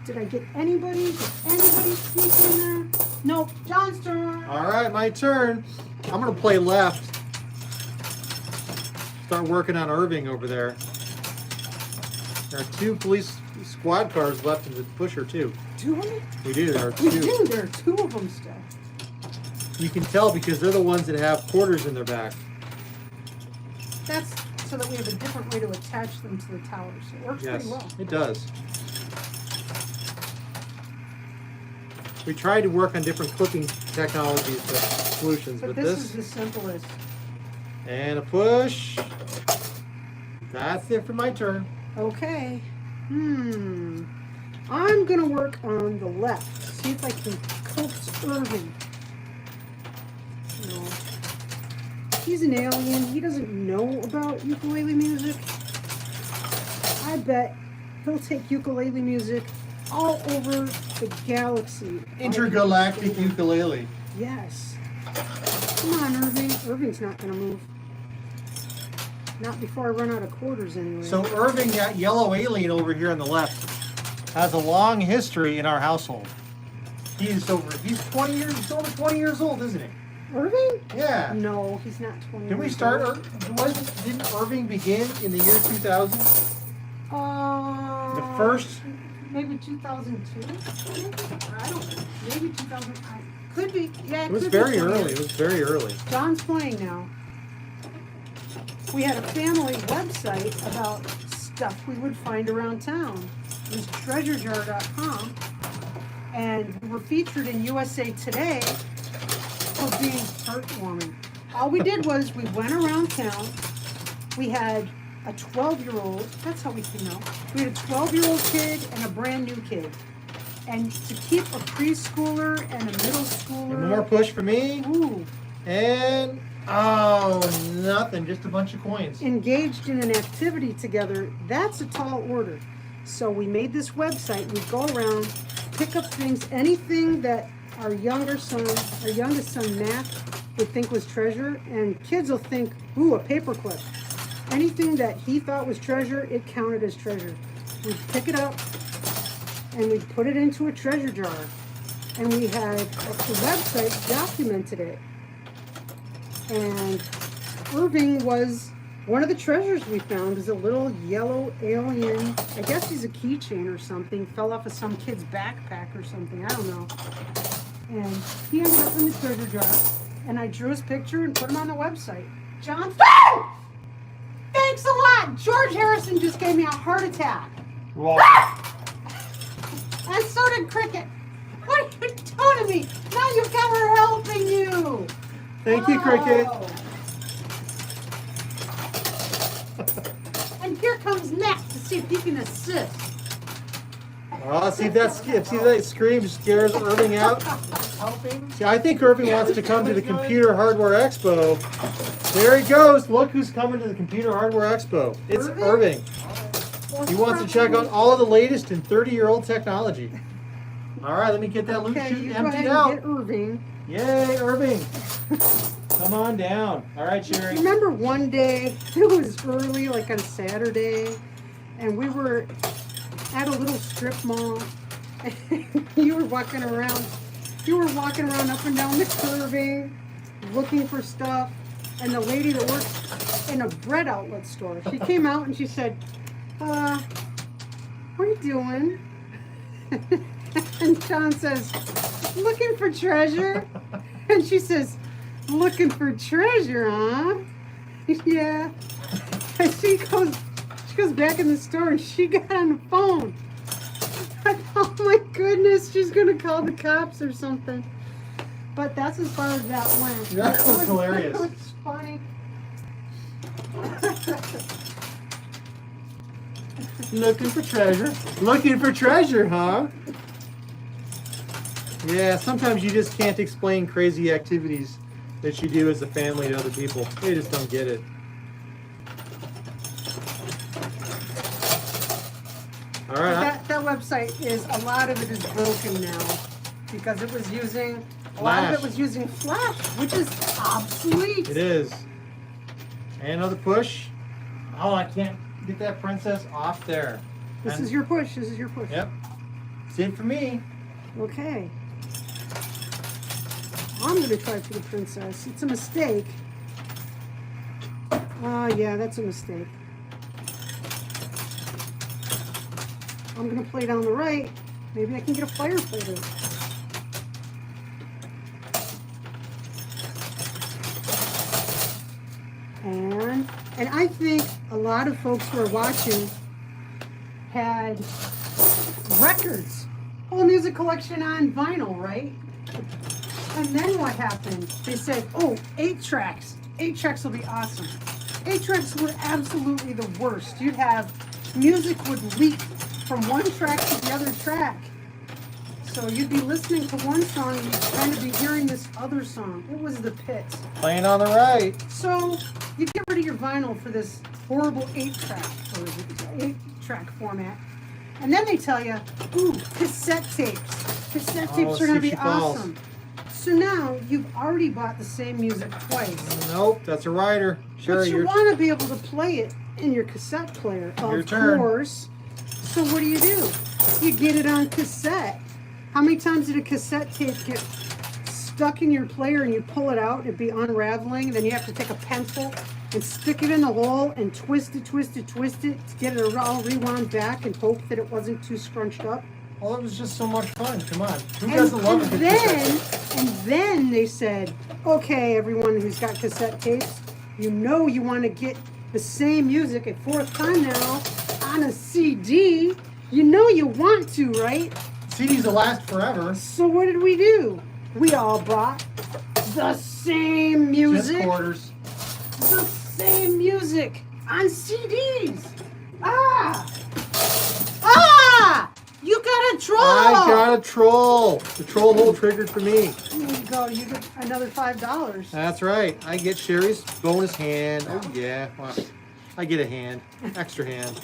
Did I get anybody? Did anybody sneak in there? Nope. John's turn. All right, my turn. I'm going to play left. Start working on Irving over there. There are 2 police squad cars left in the pusher, too. Do we? We do. There are 2. We do. There are 2 of them still. You can tell because they're the ones that have quarters in their back. That's so that we have a different way to attach them to the tower. So it works pretty well. It does. We tried to work on different clipping technologies, solutions, But but this is the simplest. And a push. That's it for my turn. Okay. I'm going to work on the left. See if I can coax Irving. No. He's an alien. He doesn't know about ukulele music. I bet he'll take ukulele music all over the galaxy. Intergalactic ukulele. Yes. Come on, Irving. Irving's not going to move. Not before I run out of quarters anyway. So Irving, that yellow alien over here on the left, has a long history in our household. He's 20 years, he's over 20 years old, isn't he? Irving? Yeah. No, he's not 20. Didn't we start, didn't Irving begin in the year 2000? The first? Maybe 2002? I don't know. Maybe 2000. Could be. Yeah, It was very early. It was very early. John's playing now. We had a family website about stuff we would find around town. It was treasurejar.com. And we were featured in USA Today for being heartwarming. All we did was we went around town. We had a 12-year-old. That's how we came out. We had a 12-year-old kid and a brand new kid. And to keep a preschooler and a middle schooler. And more push for me. Ooh. And, oh, nothing. Just a bunch of coins. Engaged in an activity together, that's a tall order. So we made this website. We go around, pick up things, anything that our youngest son, Matt, would think was treasure. And kids will think, ooh, a paperclip. Anything that he thought was treasure, it counted as treasure. We'd pick it up and we'd put it into a treasure jar. And we had, the website documented it. And Irving was one of the treasures we found, is a little yellow alien. I guess he's a keychain or something. Fell off of some kid's backpack or something. I don't know. And he ended up in the treasure jar. And I drew his picture and put him on the website. John, thanks a lot. George Harrison just gave me a heart attack. And so did Cricket. What are you doing to me? Now you've got her helping you. Thank you, Cricket. And here comes Matt to see if he can assist. Oh, see if that scream scares Irving out. See, I think Irving wants to come to the Computer Hardware Expo. There he goes. Look who's coming to the Computer Hardware Expo. It's Irving. He wants to check out all of the latest in 30-year-old technology. All right, let me get that loot chute emptied out. Get Irving. Yay, Irving. Come on down. All right, Sherry. Remember one day, it was early, like on Saturday, and we were at a little strip mall. And you were walking around up and down the curving, looking for stuff. And the lady that works in a bread outlet store, she came out and she said, what are you doing? And John says, looking for treasure. And she says, looking for treasure, huh? Yeah. And she goes back in the store and she got on the phone. I thought, oh my goodness, she's gonna call the cops or something. But that's as far as that went. That was hilarious. That was funny. Looking for treasure. Looking for treasure, huh? Yeah, sometimes you just can't explain crazy activities that you do as a family to other people. They just don't get it. All right. That website a lot of it is broken now because it was using a lot of it was using Flash, which is obsolete. It is. And another push. Oh, I can't get that princess off there. This is your push. This is your push. Yep. It's it for me. Okay. I'm going to try for the princess. It's a mistake. Yeah, that's a mistake. I'm going to play down the right. Maybe I can get a firefighter. And I think a lot of folks who are watching had records. Whole music collection on vinyl, right? And then what happened? They said, oh, 8 tracks. 8 tracks will be awesome. 8 tracks were absolutely the worst. You'd have music would leak from one track to the other track. So you'd be listening to one song and you'd kind of be hearing this other song. It was the pits. Playing on the right. So you get rid of your vinyl for this horrible 8-track or 8-track format. And then they tell you, ooh, cassette tapes. Cassette tapes are going to be awesome. So now you've already bought the same music twice. Nope, that's a rider. Sure, but you want to be able to play it in your cassette player, of course. So what do? You get it on cassette. How many times did a cassette tape get stuck in your player and you pull it out, it'd be unraveling, and then you have to take a pencil and stick it in the hole and twist it to get it all rewound back and hope that it wasn't too scrunched up? Well, it was just so much fun. Come on. Who doesn't love it? And then they said, okay, everyone who's got cassette tapes, you know you want to get the same music a 4th time now on a CD. You know you want to, right? CDs will last forever. So what did we do? We all bought the same music. Just quarters. The same music on CDs. You got a troll. I got a troll. The troll hole triggered for me. There you go. You get another $5. That's right. I get Sherry's bonus hand. Oh, yeah. Well, I get a hand. Extra hand.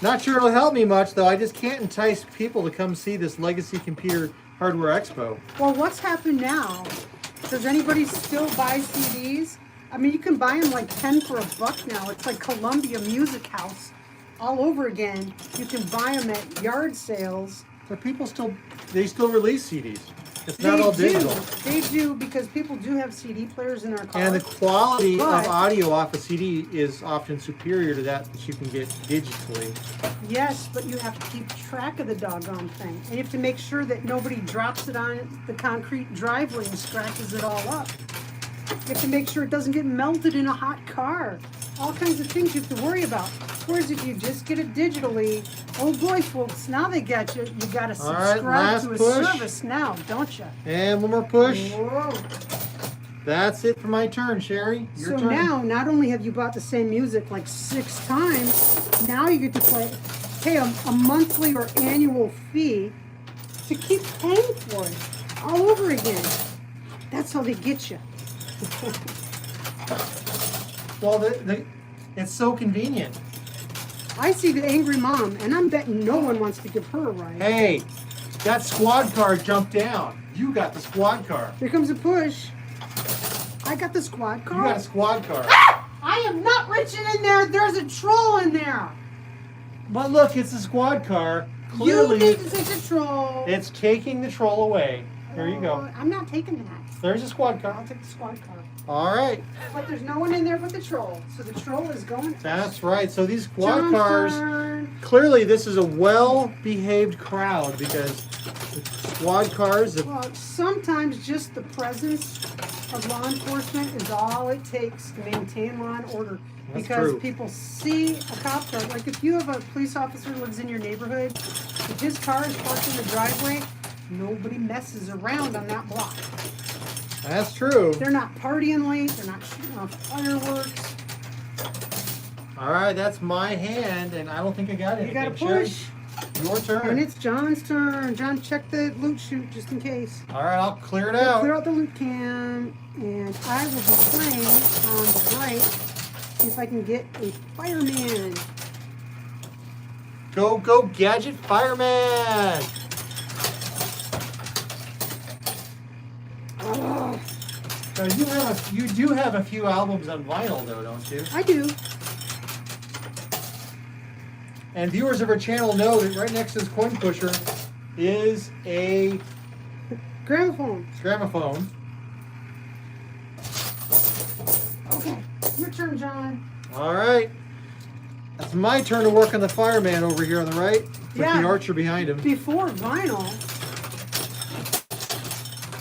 Not sure it'll help me much, though. I just can't entice people to come see this Legacy Computer Hardware Expo. Well, what's happened now? Does anybody still buy CDs? I mean, you can buy them like 10 for $1 now. It's like Columbia Music House all over again. You can buy them at yard sales. But people still release CDs. It's not all digital. They do, because people do have CD players in their cars. And the quality of audio off a CD is often superior to that you can get digitally. Yes, but you have to keep track of the doggone thing. And you have to make sure that nobody drops it on the concrete driveway and scratches it all up. You have to make sure it doesn't get melted in a hot car. All kinds of things you have to worry about. Whereas if you just get it digitally, oh boy, folks, now they got you. You got to subscribe to a service now, don't you? And one more push. Whoa. That's it for my turn, Sherry. Your turn. Now, not only have you bought the same music like 6 times, now you get to play pay a monthly or annual fee to keep paying for it all over again. That's how they get you. Well, it's so convenient. I see the angry mom, and I'm betting no one wants to give her a ride. Hey, that squad car jumped down. You got the squad car. Here comes a push. I got the squad car. You got a squad car. Ah! I am not reaching in there. There's a troll in there. But look, it's a squad car. You Clearly, need to take the troll. it's taking the troll away. There you go. I'm not taking that. There's a squad I'll car. take the squad car. All right. But there's no one in there but the troll. So the troll is going. That's right. So these squad John's cars, turn. clearly this is a well-behaved crowd because the squad cars, Well, sometimes just the presence of law enforcement is all it takes to maintain law and order. That's Because true. people see a cop car. Like if you have a police officer who lives in your neighborhood, if his car is parked in the driveway, nobody messes around on that block. that's true. They're not partying late. They're not shooting off fireworks. All right, that's my hand, and I don't think I got You anything. got to Sherry. push. Your turn. And it's John's turn. John, check the loot chute just in case. All right, I'll clear it We'll out. clear out the loot cam, and I will be playing on the right. See if I can get a fireman. Go, go, gadget fireman! Oh, Now, you do have a few albums on vinyl, though, don't you? I do. And viewers of our channel know that right next to this coin pusher is a Gramophone. gramophone. Okay, your turn, John. All right. It's my turn to work on the fireman over here on the right with Yeah. the archer behind him. Before vinyl,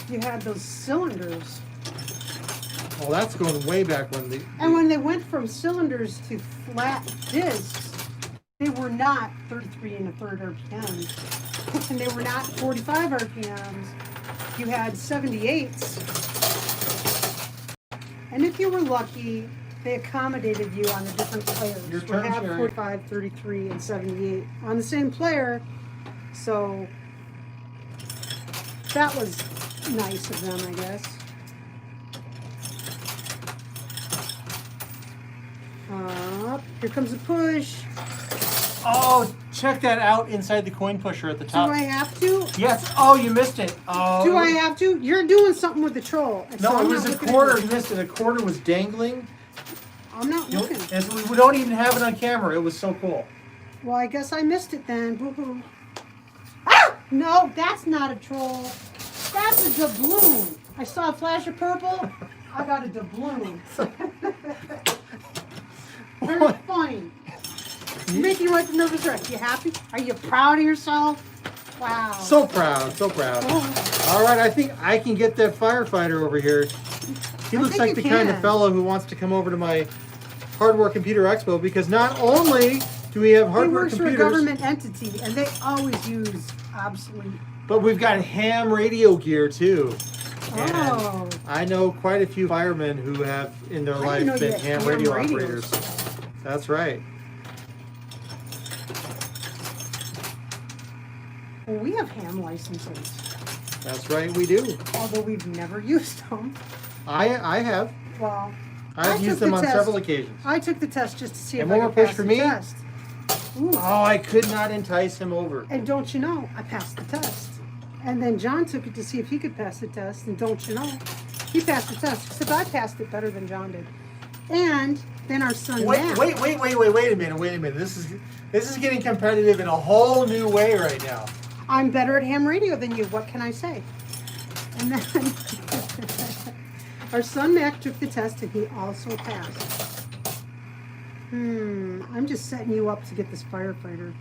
you had those cylinders. Well, that's going way back when the... And when they went from cylinders to flat discs, they were not 33 and a third RPMs. And they were not 45 RPMs. You had 78s. And if you were lucky, they accommodated you on the different players. Your We turn, have Sherry. 45, 33, and 78 on the same player. So that was nice of them, I guess. Here comes a push. Oh, check that out inside the coin pusher at the Do top. I have to? Yes. Oh, you missed it. Oh. Do I have to? You're doing something with the troll. No, So it I'm was not a looking at quarter. it. You missed it. A quarter was dangling. I'm not You know, looking. and we don't even have it on camera. It was so cool. Well, I guess I missed it then. Boo-hoo. Ah! No, that's not a troll. That's a doubloon. I saw a flash of purple. I got a doubloon. Very funny. You make you like a nervous wreck. You happy? Are you proud of yourself? Wow. So proud. So proud. Oh, All right, I think I can get that firefighter over here. He I looks think like you the kind of can. fellow who wants to come over to my Hardware Computer Expo because not only do we have he hardware works for a computers, government entity, and they always use obsolete. but we've got ham radio gear too. Oh. And I know quite a few firemen who have in their I life didn't know you been had ham ham radio radios. operators. That's right. Well, we have ham licenses, That's right, we do. although we've never used them. I have. Well, I've took used the them on test. several occasions. I took the test just to see And if I one could more push pass for the me? test. Ooh. Oh, I could not entice him over. And don't you know, I passed the test. And then John took it to see if he could pass the test, and don't you know, he passed the test. Except I passed it better than John did. And then our son Matt. Wait a minute. This is getting competitive in a whole new way right now. I'm better at ham radio than you. What can I say? And then our son Mac took the test and he also passed. I'm just setting you up to get this firefighter.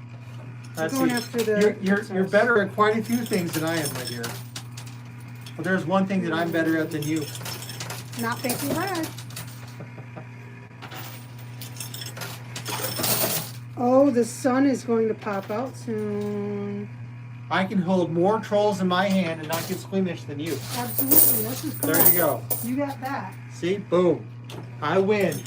Let's Going see. after the You're better at quite a few things than I am, my dear. But there's one thing that I'm better at than you. Not making red. Oh, the sun is going to pop out soon. I can hold more trolls in my hand and not get squeamish than you. Absolutely, this is There correct. you go. You got that. See? Boom. I win.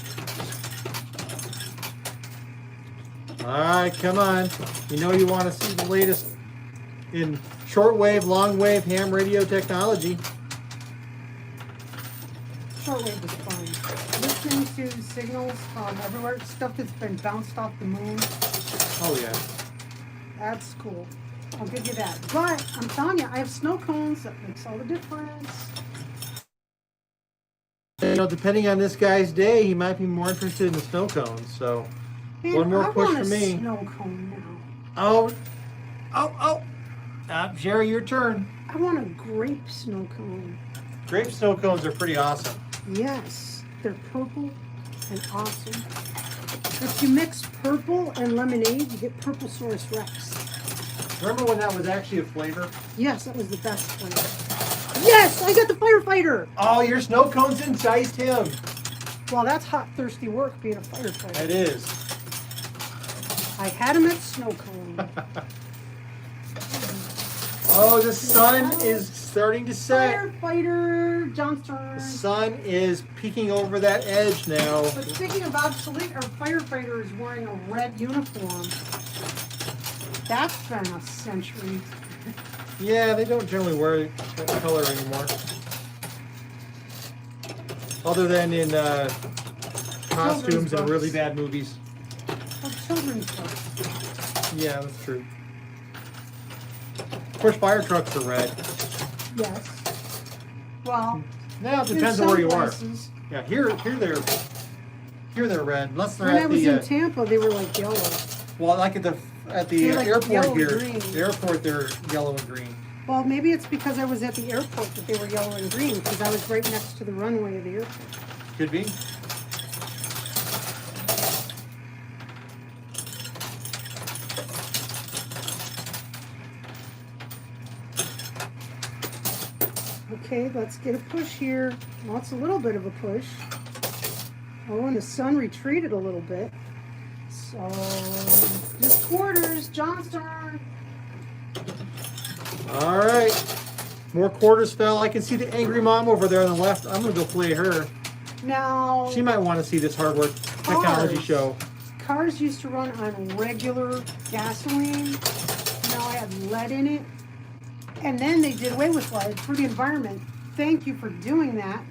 All right, come on. You know you want to see the latest in shortwave, long-wave, ham radio technology. Shortwave is fun. Listening to signals from everywhere, stuff that's been bounced off the moon. Oh, yeah. That's cool. I'll give you that. But I'm telling you, I have snow cones. That makes all the difference. You know, depending on this guy's day, he might be more interested in the snow cones. So, Man, one more I push want for a me. snow cone now. Oh. Jerry, your turn. I want a grape snow cone. Grape snow cones are pretty awesome. Yes, they're purple and awesome. If you mix purple and lemonade, you get Purple Saurus Rex. Remember when that was actually a flavor? Yes, that was the best flavor. Yes, I got the firefighter. Oh, your snow cones enticed him. Well, that's hot, thirsty work being a firefighter. It is. I had him at snow cone. Oh, the sun is starting to set. Firefighter, John's turn. The sun is peeking over that edge now. But speaking of obsolete, our firefighter is wearing a red uniform. That's been a century. Yeah, they don't generally wear that color anymore. Other than in costumes and really bad movies. Well, children's books. Yeah, that's true. Of course, fire trucks are red. Yes. Well, Now it in depends some on where you places. are. Yeah, here they're red. Unless they're When at I was the in Tampa, they were like yellow. well, like at the They're like airport yellow here. and green. The airport, they're yellow and green. Well, maybe it's because I was at the airport that they were yellow and green, because I was right next to the runway of the airport. Could be. Okay, let's get a push here. Well, it's a little bit of a push. Oh, and the sun retreated a little bit. So, just quarters. John's turn. All right. More quarters fell. I can see the angry mom over there on the left. I'm going to go play her. Now, She might want to see this hard work technology Cars. show. Cars used to run on regular gasoline. Now I have lead in it. And then they did away with lead for the environment. Thank you for doing that.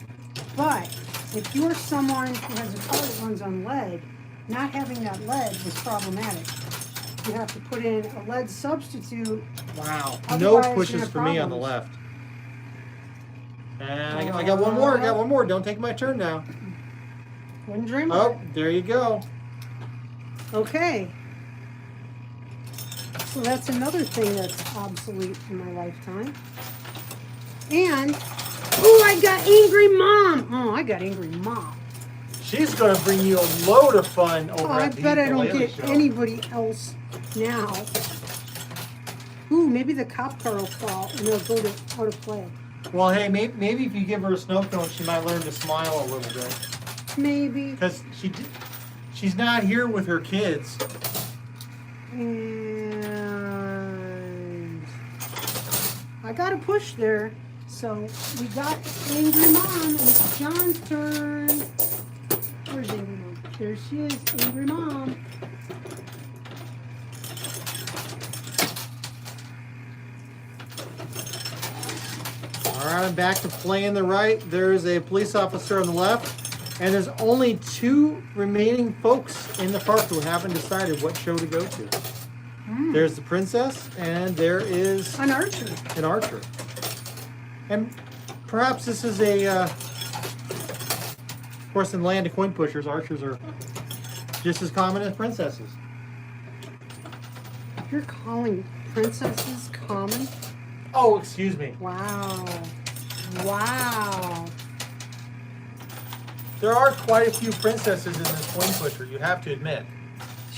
But if you are someone who has a car that runs on lead, not having that lead was problematic. You have to put in a lead substitute. Wow. Otherwise, No you're pushes gonna have for me on the problems. left. And I got one more. I got one more. Don't take my turn now. Wouldn't dream of Oh, it. there you go. Okay. So that's another thing that's obsolete in my lifetime. And, oh, I got Angry Mom. Oh, I got Angry Mom. She's going to bring you a load of fun over Oh, I at the bet I don't ukulele get show. anybody else now. Ooh, maybe the cop car will fall and they'll go to out of play. Well, hey, maybe if you give her a snow cone, she might learn to smile a little bit. Maybe. Because she's not here with her kids. And I got a push there. So we got Angry Mom, and it's John's turn. Where's Angry Mom? There she is, Angry Mom. All right, I'm back to playing the right. There's a police officer on the left, and there's only 2 remaining folks in the park who haven't decided what show to go to. There's the princess, and there is An archer. an archer. And perhaps this is of course, in the land of coin pushers, archers are just as common as princesses. You're calling princesses common? Oh, excuse me. Wow. Wow. There are quite a few princesses in this coin pusher, you have to admit.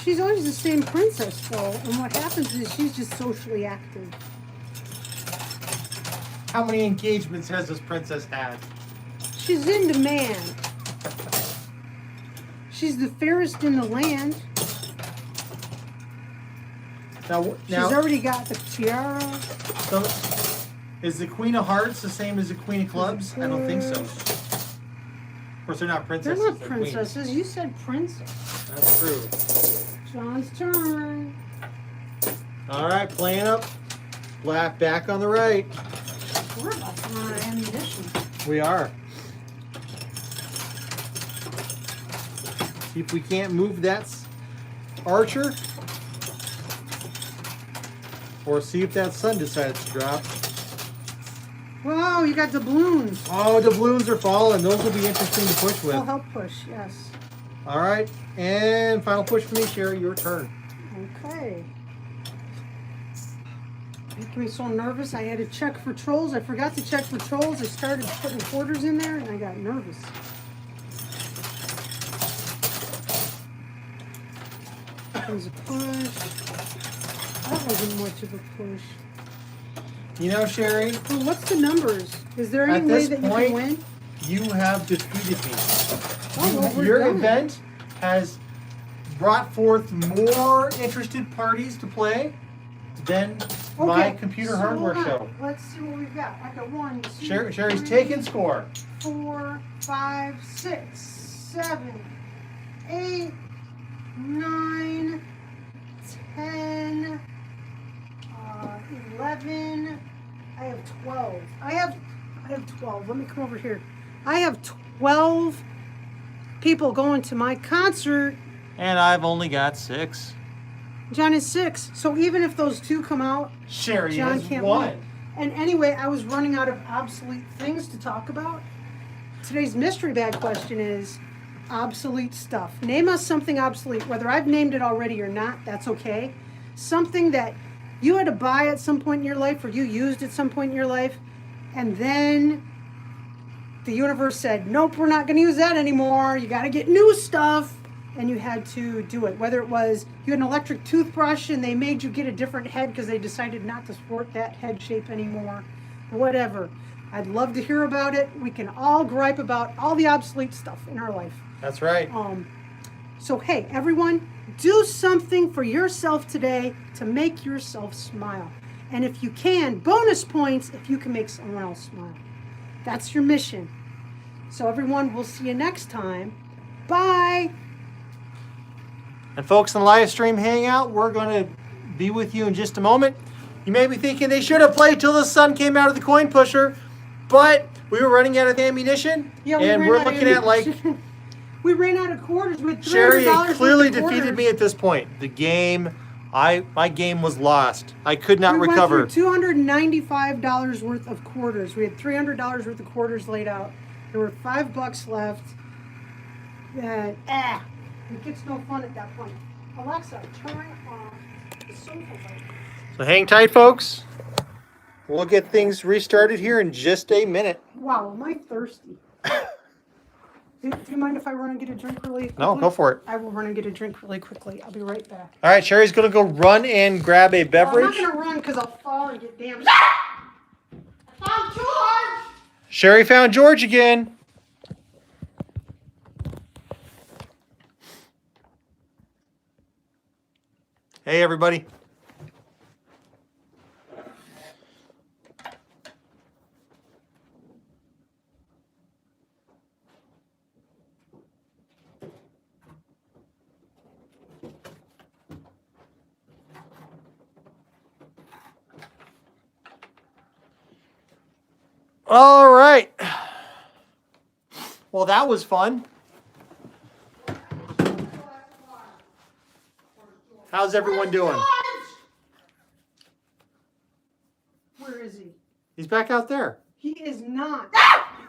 She's always the same princess, though, and what happens is she's just socially active. How many engagements has this princess had? She's in demand. She's the fairest in the land. She's already got the tiara. So, is the Queen of Hearts the same as the Queen of Clubs? I don't think so. Of course, they're not They're princesses. not They're queens. princesses. You said princess. That's true. John's turn. All right, playing up. Black back on the right. We're about to run out of ammunition. We are. See if we can't move that archer. Or see if that sun decides to drop. Whoa, you got doubloons. Oh, doubloons are falling. Those will be interesting to push with. They'll help push, yes. All right, and final push for me, Sherry. Your turn. Okay. Making me so nervous. I had to check for trolls. I forgot to check for trolls. I started putting quarters in there, and I got nervous. There's a push. That wasn't much of a push. You know, Sherry. Well, what's the numbers? Is there any way that you can win? You have defeated me. Oh, well, we're Your done. event has brought forth more interested parties to play than my computer hardware hold on. show. Let's see what we've got. I got 1, 2, Sherry's 3, taking score. 4, 5, 6, 7, 8, 9, 10, 11. I have 12. I have 12. Let me come over here. I have 12 people going to my concert. And I've only got 6. John is 6. So even if those 2 come out, Sherry John has can't won. win. And anyway, I was running out of obsolete things to talk about. Today's mystery bag question is obsolete stuff. Name us something obsolete. Whether I've named it already or not, that's okay. Something that you had to buy at some point in your life or you used at some point in your life, and then the universe said, nope, we're not going to use that anymore. You got to get new stuff. And you had to do it. Whether it was you had an electric toothbrush and they made you get a different head because they decided not to sport that head shape anymore. Whatever. I'd love to hear about it. We can all gripe about all the obsolete stuff in our life. That's right. So, hey, everyone, do something for yourself today to make yourself smile. And if you can, bonus points if you can make someone else smile. That's your mission. So, everyone, we'll see you next time. Bye. And folks in the live stream hangout, we're going to be with you in just a moment. You may be thinking they should have played till the sun came out of the coin pusher, but we were running out of ammunition, and we're looking at like... We ran out of quarters with $300. Sherry clearly worth of defeated quarters. me at this point. The game, my game was lost. I could not we recover. went through $295 worth of quarters. We had $300 worth of quarters laid out. There were $5 left. And it gets no fun at that point. Alexa, turn off the sofa light. So hang tight, folks. We'll get things restarted here in just a minute. Wow, am I thirsty? Do you mind if I run and get a drink really quickly? No, go for it. I will run and get a drink really quickly. I'll be right back. All right, Sherry's going to go run and grab a beverage. I'm not going to run because I'll fall and get damaged. I found George! Sherry found George again. Hey, everybody. All right. Well, that was fun. How's everyone doing? Where is he? He's back out there. He is not.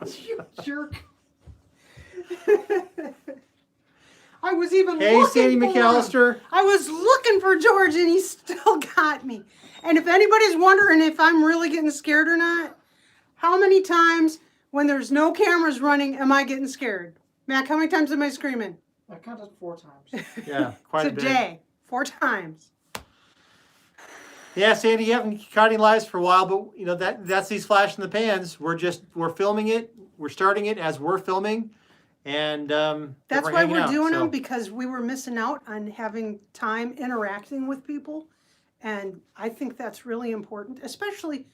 You jerk. I was even Hey, looking Sandy for him. McAllister. I was looking for George and he still got me. And if anybody's wondering if I'm really getting scared or not, how many times when there's no cameras running am I getting scared? Mac, how many times am I screaming? I counted 4 times. Yeah, quite a bit. Today. 4 times. Yeah, Sandy, you haven't caught any lives for a while, but you know that's these flash in the pans. We're filming it. We're starting it as we're filming, and That's we're why hanging we're out, doing so. them, because we were missing out on having time interacting with people. And I think that's really important, especially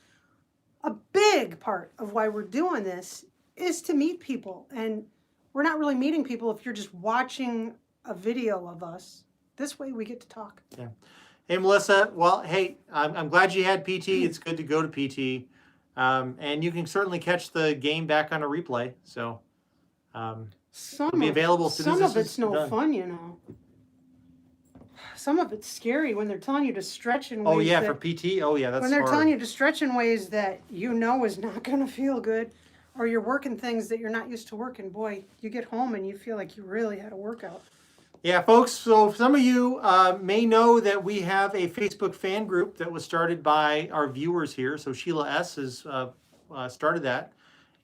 a big part of why we're doing this is to meet people. And we're not really meeting people if you're just watching a video of us. This way we get to talk. Yeah. Hey, Melissa. Well, hey, I'm glad you had PT. It's good to go to PT. And you can certainly catch the game back on a replay. So it'll be available as soon as Some this of it's is no done. fun, you know. Some of it's scary when they're telling you to stretch in ways Oh, yeah, that, for PT? Oh, yeah, that's when they're hard. telling you to stretch in ways that you know is not going to feel good, or you're working things that you're not used to working. Boy, you get home and you feel like you really had a workout. Yeah, folks, so some of you may know that we have a Facebook fan group that was started by our viewers here. So Sheila S. has started that.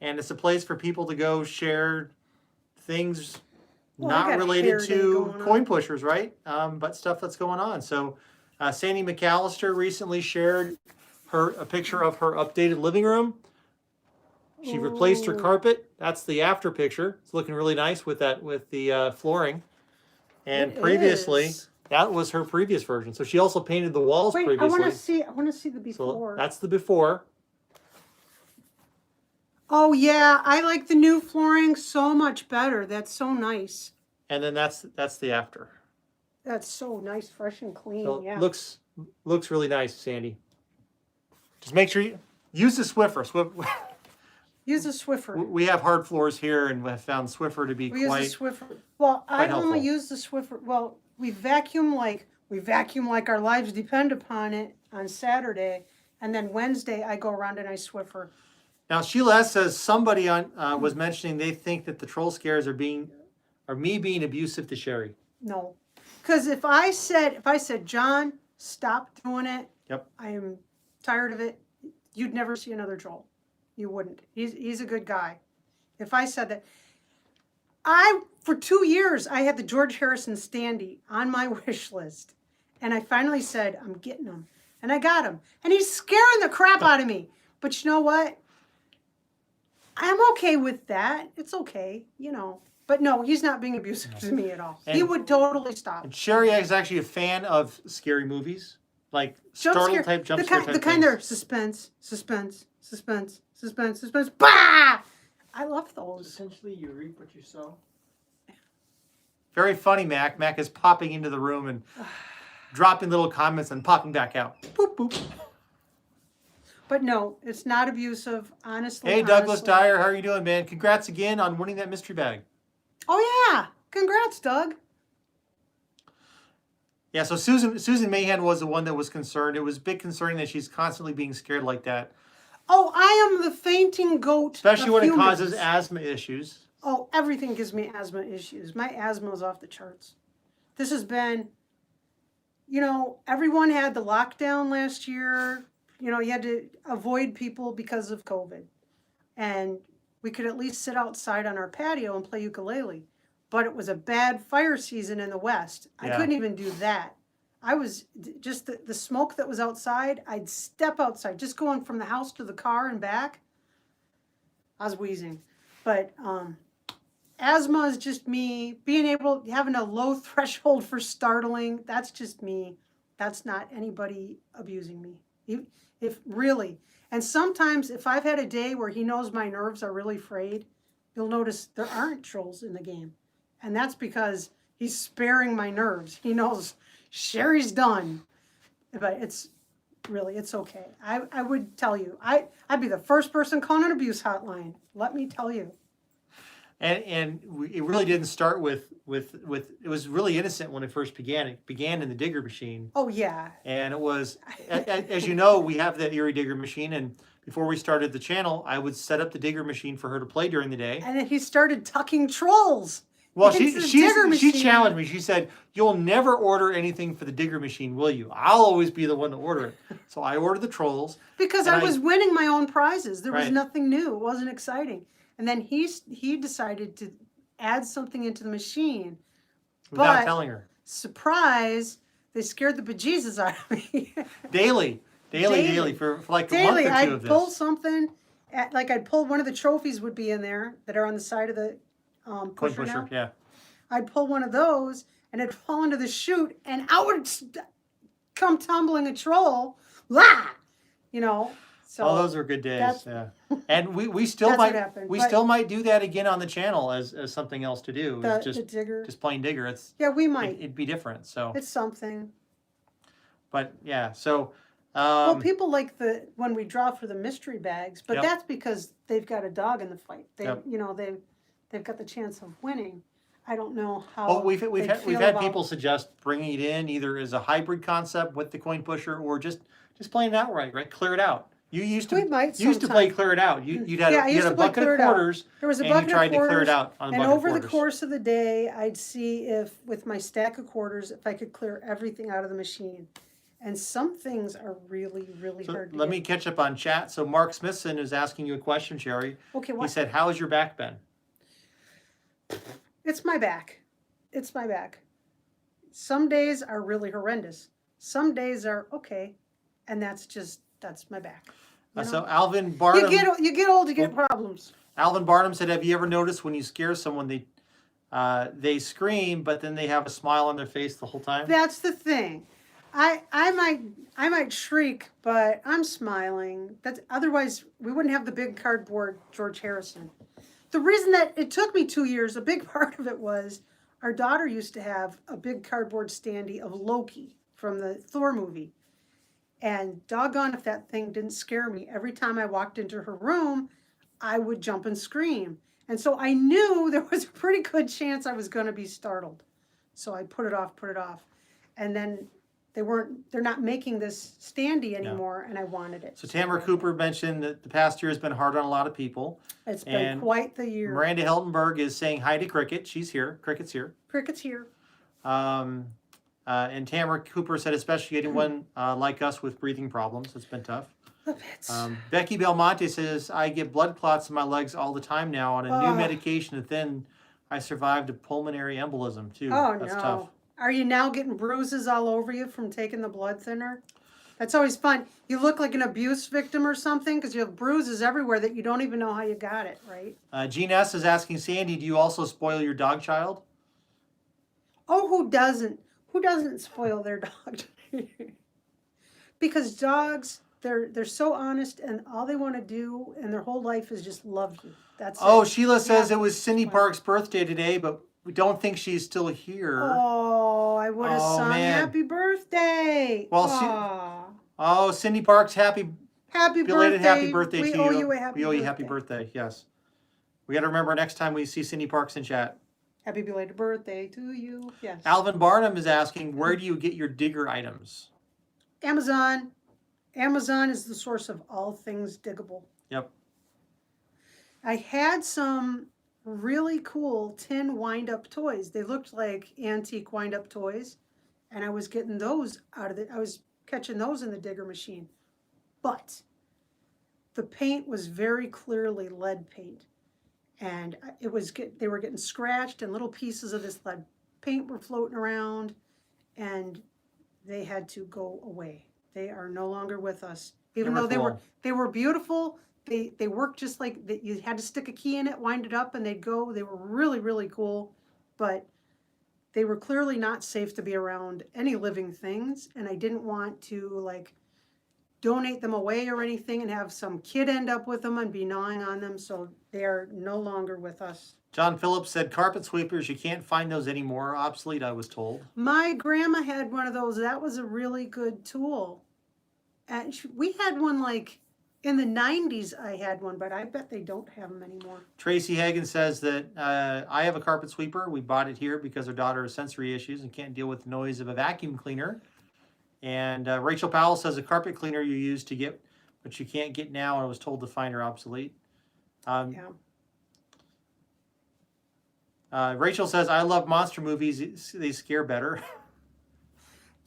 And it's a place for people to go share things Well, I got not a related hair day to going coin on. pushers, right? But stuff that's going on. So Sandy McAllister recently shared a picture of her updated living room. She replaced her Ooh. carpet. That's the after picture. It's looking really nice with the flooring. And It previously, is. that was her previous version. So she also painted the walls Wait, previously. I want to see the before. So that's the before. Oh yeah, I like the new flooring so much better. That's so nice. And then that's the after. That's so nice, fresh and clean. So Yeah. looks really nice, Sandy. Just make sure you use the Swiffer. Use a Swiffer. We have hard floors here, and we have found Swiffer to be We quite. use the Swiffer. Well, I helpful. only use the Swiffer. Well, we vacuum like our lives depend upon it on Saturday, and then Wednesday I go around and I Swiffer. Now Sheila S. says somebody was mentioning they think that the troll scares are me being abusive to Sherry. No, because if I said John, stop doing it. Yep. I am tired of it. You'd never see another troll. You wouldn't. He's a good guy. If I said that, for 2 years I had the George Harrison standee on my wish list, and I finally said I'm getting him, and I got him, and he's scaring the crap out of me. But you know what? I'm okay with that. It's okay, you know. But no, he's not being abusive to me at all. He would totally stop. And Sherry is actually a fan of scary movies, like Jump startle scare, type jump scare type the kind things. that are suspense, suspense, suspense, suspense, suspense. Bah! I love those. Essentially, you reap what you sow. Very funny, Mac. Mac is popping into the room and dropping little comments and popping back out. Boop, boop. But no, it's not abusive, honestly. Hey, Douglas Dyer, how are you doing, man? Congrats again on winning that mystery bag. Oh yeah, congrats, Doug. Yeah, so Susan Mahan was the one that was concerned. It was a bit concerning that she's constantly being scared like that. Oh, I am the fainting goat. Especially of when humans. it causes asthma issues. Oh, everything gives me asthma issues. My asthma is off the charts. This has been, you know, everyone had the lockdown last year. You know, you had to avoid people because of COVID. And we could at least sit outside on our patio and play ukulele. But it was a bad fire season in the West. I couldn't even do that. I was just the smoke that was outside. I'd step outside, just going from the house to the car and back. I was wheezing. But asthma is just me having a low threshold for startling. That's just me. That's not anybody abusing me. If really. And sometimes if I've had a day where he knows my nerves are really frayed, you'll notice there aren't trolls in the game. And that's because he's sparing my nerves. He knows Sherry's done. But it's okay. I would tell you. I'd be the first person calling an abuse hotline. Let me tell you. And it really didn't start with it was really innocent when it first began. It began in the digger machine. Oh yeah. And it was, as you know, we have the Erie digger machine, and before we started the channel, I would set up the digger machine for her to play during the day. And then he started tucking trolls. Well, she challenged me. She said, "You'll never order anything for the digger machine, will you? I'll always be the one to order it." So I ordered the trolls. Because I was winning my own prizes. There was Right. nothing new. It wasn't exciting. And then he decided to add something into the machine. Without telling her. Surprise, they scared the bejesus out of me. Daily for like a month or two I'd of this. pull something, I'd pull one of the trophies would be in there that are on the side of the pusher now. Yeah. I'd pull one of those and it'd fall into the chute and out would come tumbling a troll. Blah! You know. So all those were good days. Yeah. And we still That's what might happened, still might do that again on the channel as something else to do. It's the digger. just plain digger. Yeah, we might. It'd be different. So It's something. But yeah, so Well, people like when we draw for the mystery bags, but Yep. that's because they've got a dog in the fight. They, Yep. they've got the chance of winning. I don't know how. well, we've they'd had feel about- people suggest bringing it in either as a hybrid concept with the coin pusher or just playing it outright, right? Clear it out. You used We to might you used to play sometime. clear it out. You had Yeah, I you used had to a play bucket clear of it out. quarters. There was a and bucket you tried of to clear it quarters, out on a and bucket over of the quarters. course of the day, I'd see if with my stack of quarters, if I could clear everything out of the machine. And some things are really, really So hard to let get. me catch up on chat. So Mark Smithson is asking you a question, Sherry. Okay, He what? said, "How has your back been?" It's my back. It's my back. Some days are really horrendous. Some days are okay, and that's my back. You know? So Alvin Barnum. you get old, you get problems. Alvin Barnum said, "Have you ever noticed when you scare someone, they scream, but then they have a smile on their face the whole time?" That's the thing. I might shriek, but I'm smiling. Otherwise we wouldn't have the big cardboard George Harrison. The reason that it took me 2 years, a big part of it was our daughter used to have a big cardboard standee of Loki from the Thor movie. And doggone if that thing didn't scare me. Every time I walked into her room, I would jump and scream. And so I knew there was a pretty good chance I was going to be startled. So I put it off. And then they're not making this standee anymore, and I wanted it. So Tamara Cooper mentioned that the past year has been hard on a lot of people. It's been and quite the year. Miranda Hiltonberg is saying hi to Cricket. She's here. Cricket's here. Cricket's here. And Tamara Cooper said, especially getting one like us with breathing problems. It's been tough. The pits. Becky Belmonte says, I get blood clots in my legs all the time now on a new medication, and then I survived a pulmonary embolism too. Oh, That's no. tough. Are you now getting bruises all over you from taking the blood thinner? That's always fun. You look like an abuse victim or something because you have bruises everywhere that you don't even know how you got it, right? Gene S. is asking, Sandy, do you also spoil your dog child? Oh, who doesn't? Who doesn't spoil their dog? Because dogs, they're so honest, and all they want to do in their whole life is just love you. That's Oh, it. Sheila says Yeah. it was Cindy Park's birthday today, but we don't think she's still here. Oh, I would have sung man. happy birthday. Well, Aw. Cindy Park's Happy belated birthday. happy birthday We to owe you. you a happy We owe you birthday. happy birthday, yes. We got to remember next time we see Cindy Parks in chat. Happy belated birthday to you. Yes. Alvin Barnum is asking, where do you get your digger items? Amazon. Amazon is the source of all things diggable. Yep. I had some really cool tin wind-up toys. They looked like antique wind-up toys, and I was getting those out of it. I was catching those in the digger machine. But the paint was very clearly lead paint. And they were getting scratched, and little pieces of this lead paint were floating around, and they had to go away. They are no longer with us. Even though they were beautiful, they worked just like you had to stick a key in it, wind it up, and they'd go. They were really, really cool, but they were clearly not safe to be around any living things, and I didn't want to donate them away or anything and have some kid end up with them and be gnawing on them, so they are no longer with us. John Phillips said, carpet sweepers, you can't find those anymore. Obsolete, I was told. My grandma had one of those. That was a really good tool. And we had one in the 90s. I had one, but I bet they don't have them anymore. Tracy Hagan says that I have a carpet sweeper. We bought it here because our daughter has sensory issues and can't deal with the noise of a vacuum cleaner. And Rachel Powell says a carpet cleaner you used to get, but you can't get now, and I was told to find her obsolete. Yeah. Rachel says, I love monster movies. They scare better.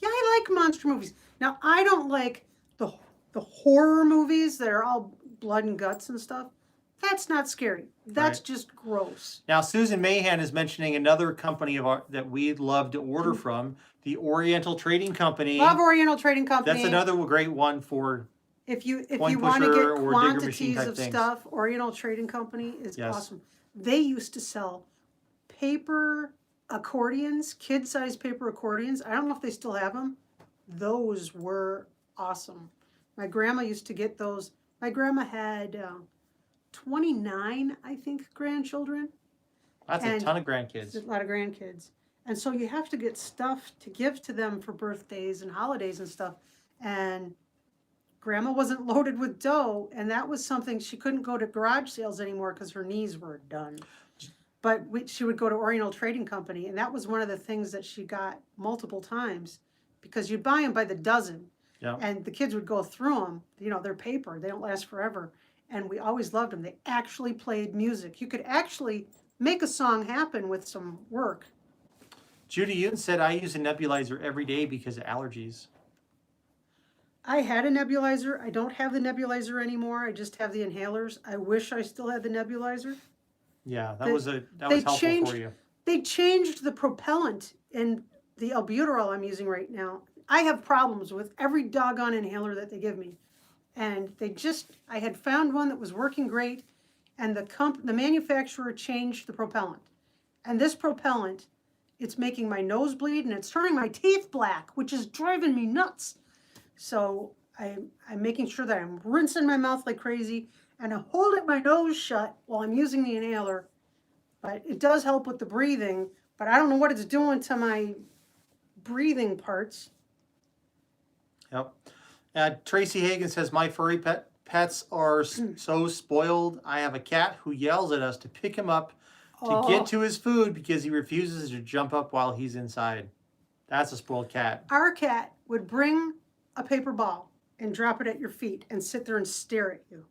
Yeah, I like monster movies. Now, I don't like the horror movies that are all blood and guts and stuff. That's not scary. That's just gross. Now, Susan Mahan is mentioning another company that we'd love to order from, the Oriental Trading Company. Love Oriental Trading Company. That's another great one for if you coin want to pusher get or digger machine quantities type of things. stuff, Oriental Trading Company is Yes. awesome. They used to sell paper accordions, kid-sized paper accordions. I don't know if they still have them. Those were awesome. My grandma used to get those. My grandma had 29, I think, grandchildren. That's a And ton of grandkids. A lot of grandkids. And so you have to get stuff to give to them for birthdays and holidays and stuff. And Grandma wasn't loaded with dough, and that was something she couldn't go to garage sales anymore because her knees were done. But she would go to Oriental Trading Company, and that was one of the things that she got multiple times because you'd buy them by the dozen. Yeah. And the kids would go through them. You know, they're paper, they don't last forever. And we always loved them. They actually played music. You could actually make a song happen with some work. Judy Yoon said, I use a nebulizer every day because of allergies. I had a nebulizer. I don't have the nebulizer anymore. I just have the inhalers. I wish I still had the nebulizer. Yeah, that was helpful for you. They changed the propellant in the albuterol I'm using right now. I have problems with every doggone inhaler that they give me. And I had found one that was working great, and the manufacturer changed the propellant. And this propellant, it's making my nose bleed and it's turning my teeth black, which is driving me nuts. So I'm making sure that I'm rinsing my mouth like crazy and I'm holding my nose shut while I'm using the inhaler. But it does help with the breathing, but I don't know what it's doing to my breathing parts. Yep. Tracy Hagan says, my furry pets are so spoiled. I have a cat who yells at us to pick him up to get to his food because he refuses to jump up while he's inside. That's a spoiled cat. Our cat would bring a paper ball and drop it at your feet and sit there and stare at you.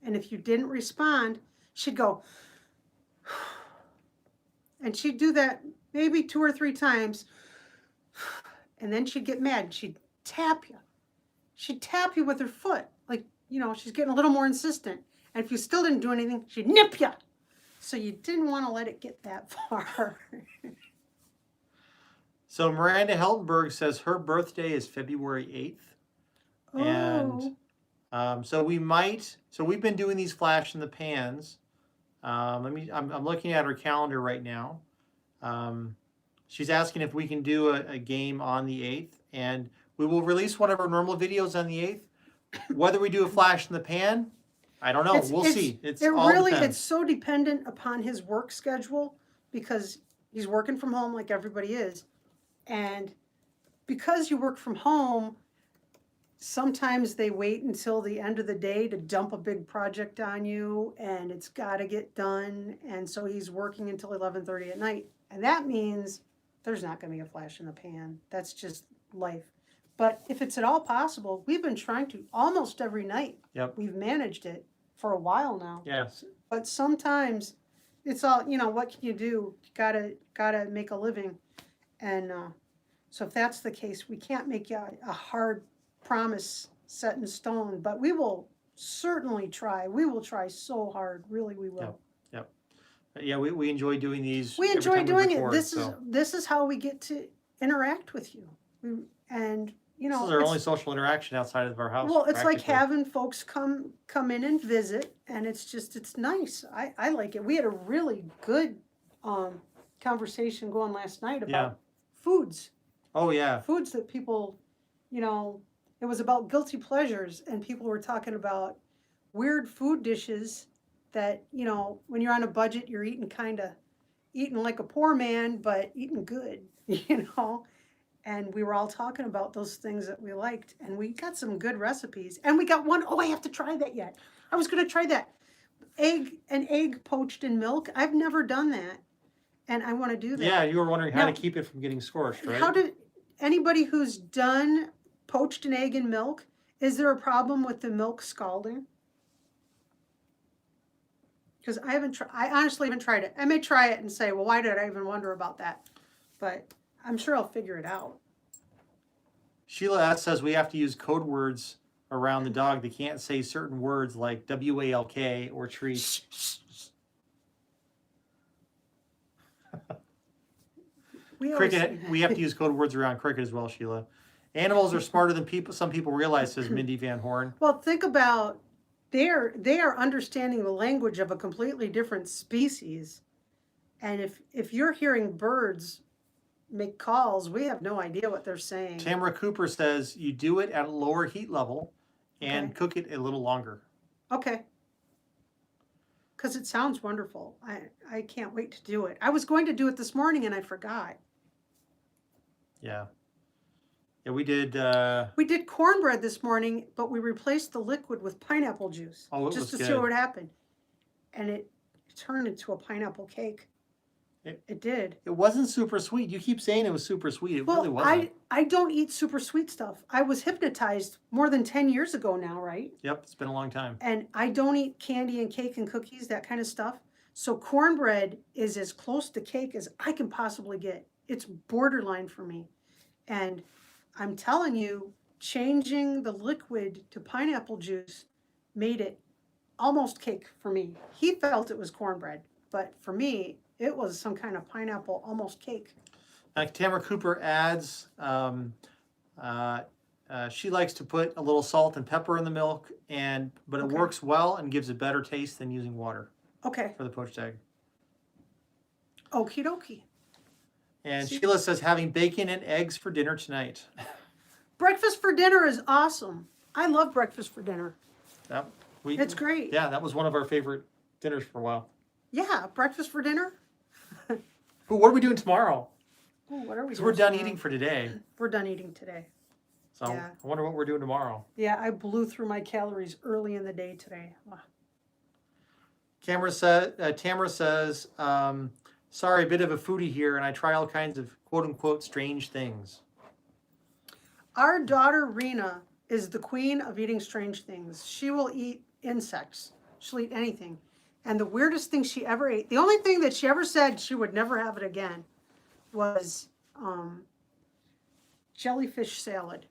And if you didn't respond, she'd go, and she'd do that maybe 2 or 3 times. And then she'd get mad. She'd tap you. She'd tap you with her foot. Like, you know, she's getting a little more insistent. And if you still didn't do anything, she'd nip you. So you didn't want to let it get that far. So Miranda Heldenberg says her birthday is February 8th. Oh. And so we've been doing these flash in the pans. I'm looking at her calendar right now. She's asking if we can do a game on the 8th, and we will release one of our normal videos on the 8th. Whether we do a flash in the pan, I don't know. We'll see. It's so dependent upon his work schedule because he's working from home like everybody is. And because you work from home, sometimes they wait until the end of the day to dump a big project on you, and it's got to get done. And so he's working until 11:30 at night. And that means there's not going to be a flash in the pan. That's just life. But if it's at all possible, we've been trying to almost every night. Yep. We've managed it for a while now. Yes. But sometimes it's all, you know, what can you do? You gotta make a living. And so if that's the case, we can't make you a hard promise set in stone, but we will certainly try. We will try so hard. Really, we will. Yep. Yeah, we enjoy doing these. We enjoy doing it. So. This is how we get to interact with you. You know, this is our only social interaction outside of our house. Well, it's like having folks come in and visit, and it's nice. I like it. We had a really good conversation going last night about foods. Oh yeah. Foods that people, you know, it was about guilty pleasures, and people were talking about weird food dishes that, you know, when you're on a budget, you're eating like a poor man, but eating good, you know. And we were all talking about those things that we liked. And we got some good recipes. And we got one, I have to try that yet. I was going to try that. An egg poached in milk. I've never done that. And I want to do that. Yeah, you were wondering how to keep it from getting scorched, right? Anybody who's done poached an egg in milk, is there a problem with the milk scalding? Because I honestly haven't tried it. I may try it and say, well, why did I even wonder about that? But I'm sure I'll figure it out. Sheila S. says we have to use code words around the dog. They can't say certain words like WALK or treat. Cricket, we have to use code words around cricket as well, Sheila. Animals are smarter than people. Some people realize, says Mindy Van Horn. Well, think about they are understanding the language of a completely different species. And if you're hearing birds make calls, we have no idea what they're saying. Tamara Cooper says you do it at a lower heat level and cook it a little longer. Okay. Because it sounds wonderful. I can't wait to do it. I was going to do it this morning and I forgot. Yeah. Yeah, we did. We did cornbread this morning, but we replaced the liquid with pineapple juice. Oh, it just was to see good. what happened. And it turned into a pineapple cake. It did. It wasn't super sweet. You keep saying it was super sweet. It Well, really wasn't. I don't eat super sweet stuff. I was hypnotized more than 10 years ago now, right? Yep, it's been a long time. And I don't eat candy and cake and cookies, that kind of stuff. So cornbread is as close to cake as I can possibly get. It's borderline for me. And I'm telling you, changing the liquid to pineapple juice made it almost cake for me. He felt it was cornbread, but for me, it was some kind of pineapple almost cake. Tamara Cooper adds, she likes to put a little salt and pepper in the milk, but it works well and gives a better taste than using water. Okay. For the poached egg. Okie dokie. And Sheila says having bacon and eggs for dinner tonight. Breakfast for dinner is awesome. I love breakfast for dinner. Yep. It's great. Yeah, that was one of our favorite dinners for a while. Yeah, breakfast for dinner. But what are we doing tomorrow? Ooh, what are we Because doing we're done tomorrow? eating for today. We're done eating today. So Yeah. I wonder what we're doing tomorrow. Yeah, I blew through my calories early in the day today. Wow. Tamara says, sorry, a bit of a foodie here, and I try all kinds of quote-unquote strange things. Our daughter, Rena, is the queen of eating strange things. She will eat insects. She'll eat anything. And the weirdest thing she ever ate, the only thing that she ever said she would never have it again, was jellyfish salad.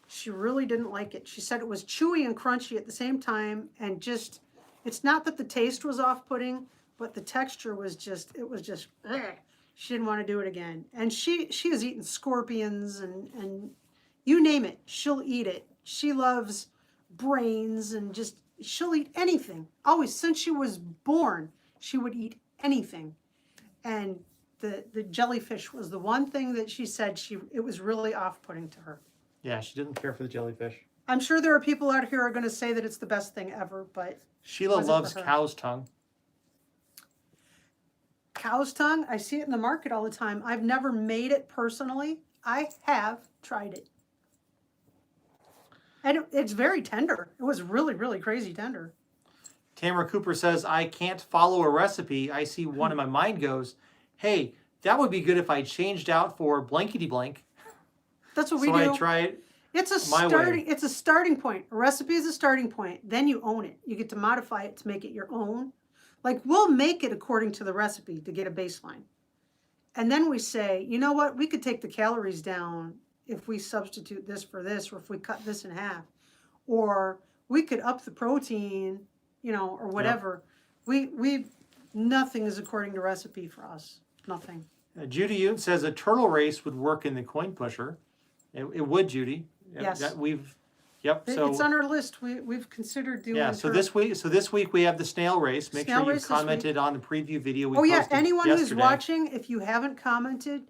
She really didn't like it. She said it was chewy and crunchy at the same time, and just, it's not that the taste was off-putting, but the texture was just, it was just, ugh. She didn't want to do it again. And she has eaten scorpions and you name it, she'll eat it. She loves brains and just, she'll eat anything. Always, since she was born, she would eat anything. And the jellyfish was the one thing that she said it was really off-putting to her. Yeah, she didn't care for the jellyfish. I'm sure there are people out here who are going to say that it's the best thing ever, but Sheila loves cow's tongue. Cow's tongue? I see it in the market all the time. I've never made it personally. I have tried it. And it's very tender. It was really, really crazy tender. Tamara Cooper says, I can't follow a recipe. I see one and my mind goes, hey, that would be good if I changed out for blankety blank. That's what we do. So I try it. It's a starting point. A recipe is a starting point. Then you own it. You get to modify it to make it your own. Like, we'll make it according to the recipe to get a baseline. And then we say, you know what? We could take the calories down if we substitute this for this, or if we cut this in half. Or we could up the protein, or whatever. Yep. Nothing is according to recipe for us. Nothing. Judy Yoon says a turtle race would work in the coin pusher. It would, Judy. Yes. So it's on our list. We've considered doing. Yeah. So this week we have the snail race. Make sure you commented on the preview video we posted anyone yesterday. who's watching, if you haven't commented,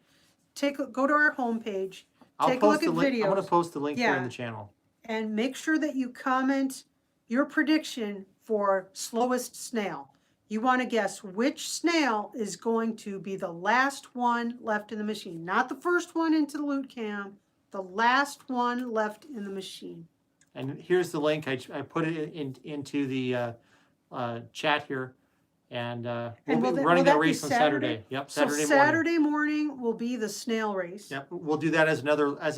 go to our homepage. Take a look at videos. I'm going to post the link here in the channel. And make sure that you comment your prediction for slowest snail. You want to guess which snail is going to be the last one left in the machine. Not the first one into the loot cam, the last one left in the machine. And here's the link. I put it into the chat here. And we'll be running that race on Saturday. Yep, Saturday morning. So Saturday morning will be the snail race. Yep, we'll do that as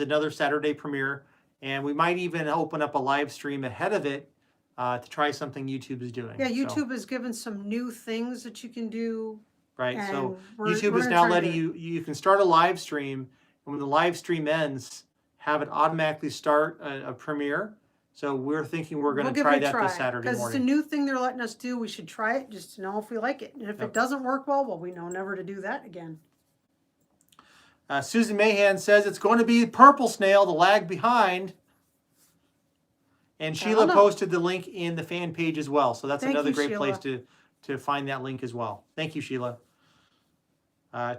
another Saturday premiere. And we might even open up a live stream ahead of it to try something YouTube is doing. Yeah, YouTube has given some new things that you can do. Right, so YouTube is now letting you can start a live stream, and when the live stream ends, have it automatically start a premiere. So we're thinking we're going to try that this Saturday morning. Because it's a new thing they're letting us do. We should try it just to know if we like it. And if it doesn't work well, we know never to do that again. Susan Mahan says it's going to be purple snail, the lag behind. And Sheila posted the link in the fan page as well. So that's another great place to find that link as well. Thank you, Sheila.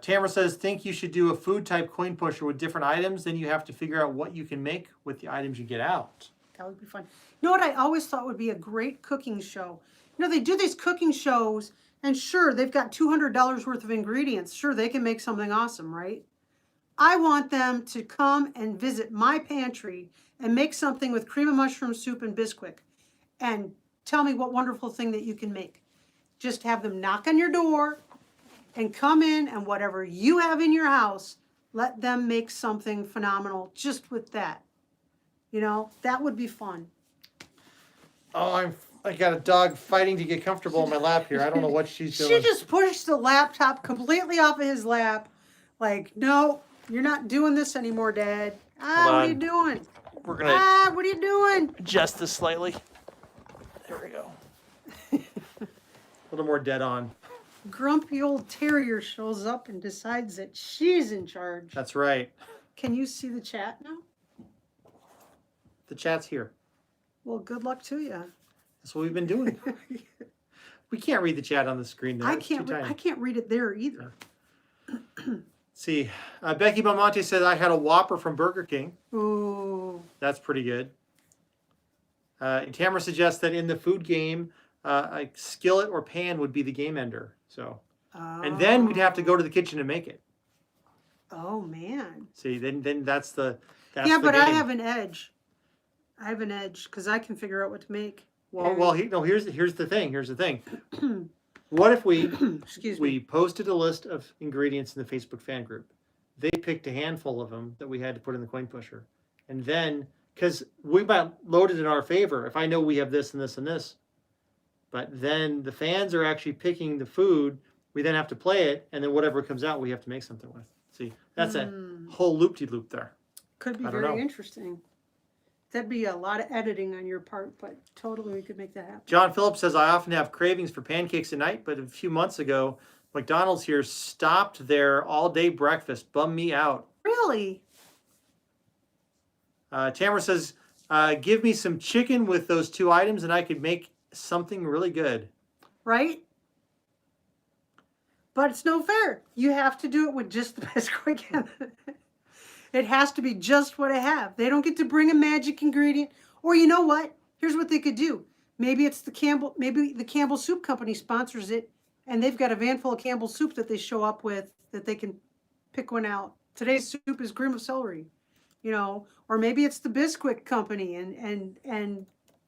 Tamara says, think you should do a food type coin pusher with different items. Then you have to figure out what you can make with the items you get out. That would be fun. You know what I always thought would be a great cooking show? They do these cooking shows, and sure, they've got $200 worth of ingredients. Sure, they can make something awesome, right? I want them to come and visit my pantry and make something with cream of mushroom soup and Bisquick and tell me what wonderful thing that you can make. Just have them knock on your door and come in, and whatever you have in your house, let them make something phenomenal just with that. You know, that would be fun. Oh, I got a dog fighting to get comfortable in my lap here. I don't know what she's doing. She just pushed the laptop completely off of his lap. Like, no, you're not doing this anymore, Dad. What are you doing? We're gonna What are you doing? adjust this slightly. There we go. A little more dead on. Grumpy old terrier shows up and decides that she's in charge. That's right. Can you see the chat now? The chat's here. Well, good luck to you. That's what we've been doing. We can't read the chat on the screen there. I It's too can't. tiny. I can't read it there either. See, Becky Belmonte said I had a Whopper from Burger King. Ooh. That's pretty good. And Tamara suggests that in the food game, a skillet or pan would be the game ender. So, and then we'd have to go to the kitchen and make it. Oh man. See, then that's the Yeah, the but I game. have an edge. I have an edge because I can figure out what to make. Well, here's the thing. Here's the thing. What if we Excuse me. we posted a list of ingredients in the Facebook fan group? They picked a handful of them that we had to put in the coin pusher, and then because we might load it in our favor if I know we have this and this and this, but then the fans are actually picking the food. We then have to play it, and then whatever comes out, we have to make something with. See, that's a whole loop-de-loop there. Could be I don't know. very interesting. That'd be a lot of editing on your part, but totally we could make that happen. John Phillips says, I often have cravings for pancakes at night, but a few months ago, McDonald's here stopped their all-day breakfast. Bummed me out. Really? Tamara says, give me some chicken with those two items and I could make something really good. Right? But it's no fair. You have to do it with just the Bisquick. It has to be just what I have. They don't get to bring a magic ingredient. Or you know what? Here's what they could do. Maybe it's the Campbell Soup Company sponsors it, and they've got a van full of Campbell soup that they show up with that they can pick one out. Today's soup is cream of celery, you know. Or maybe it's the Bisquick Company, and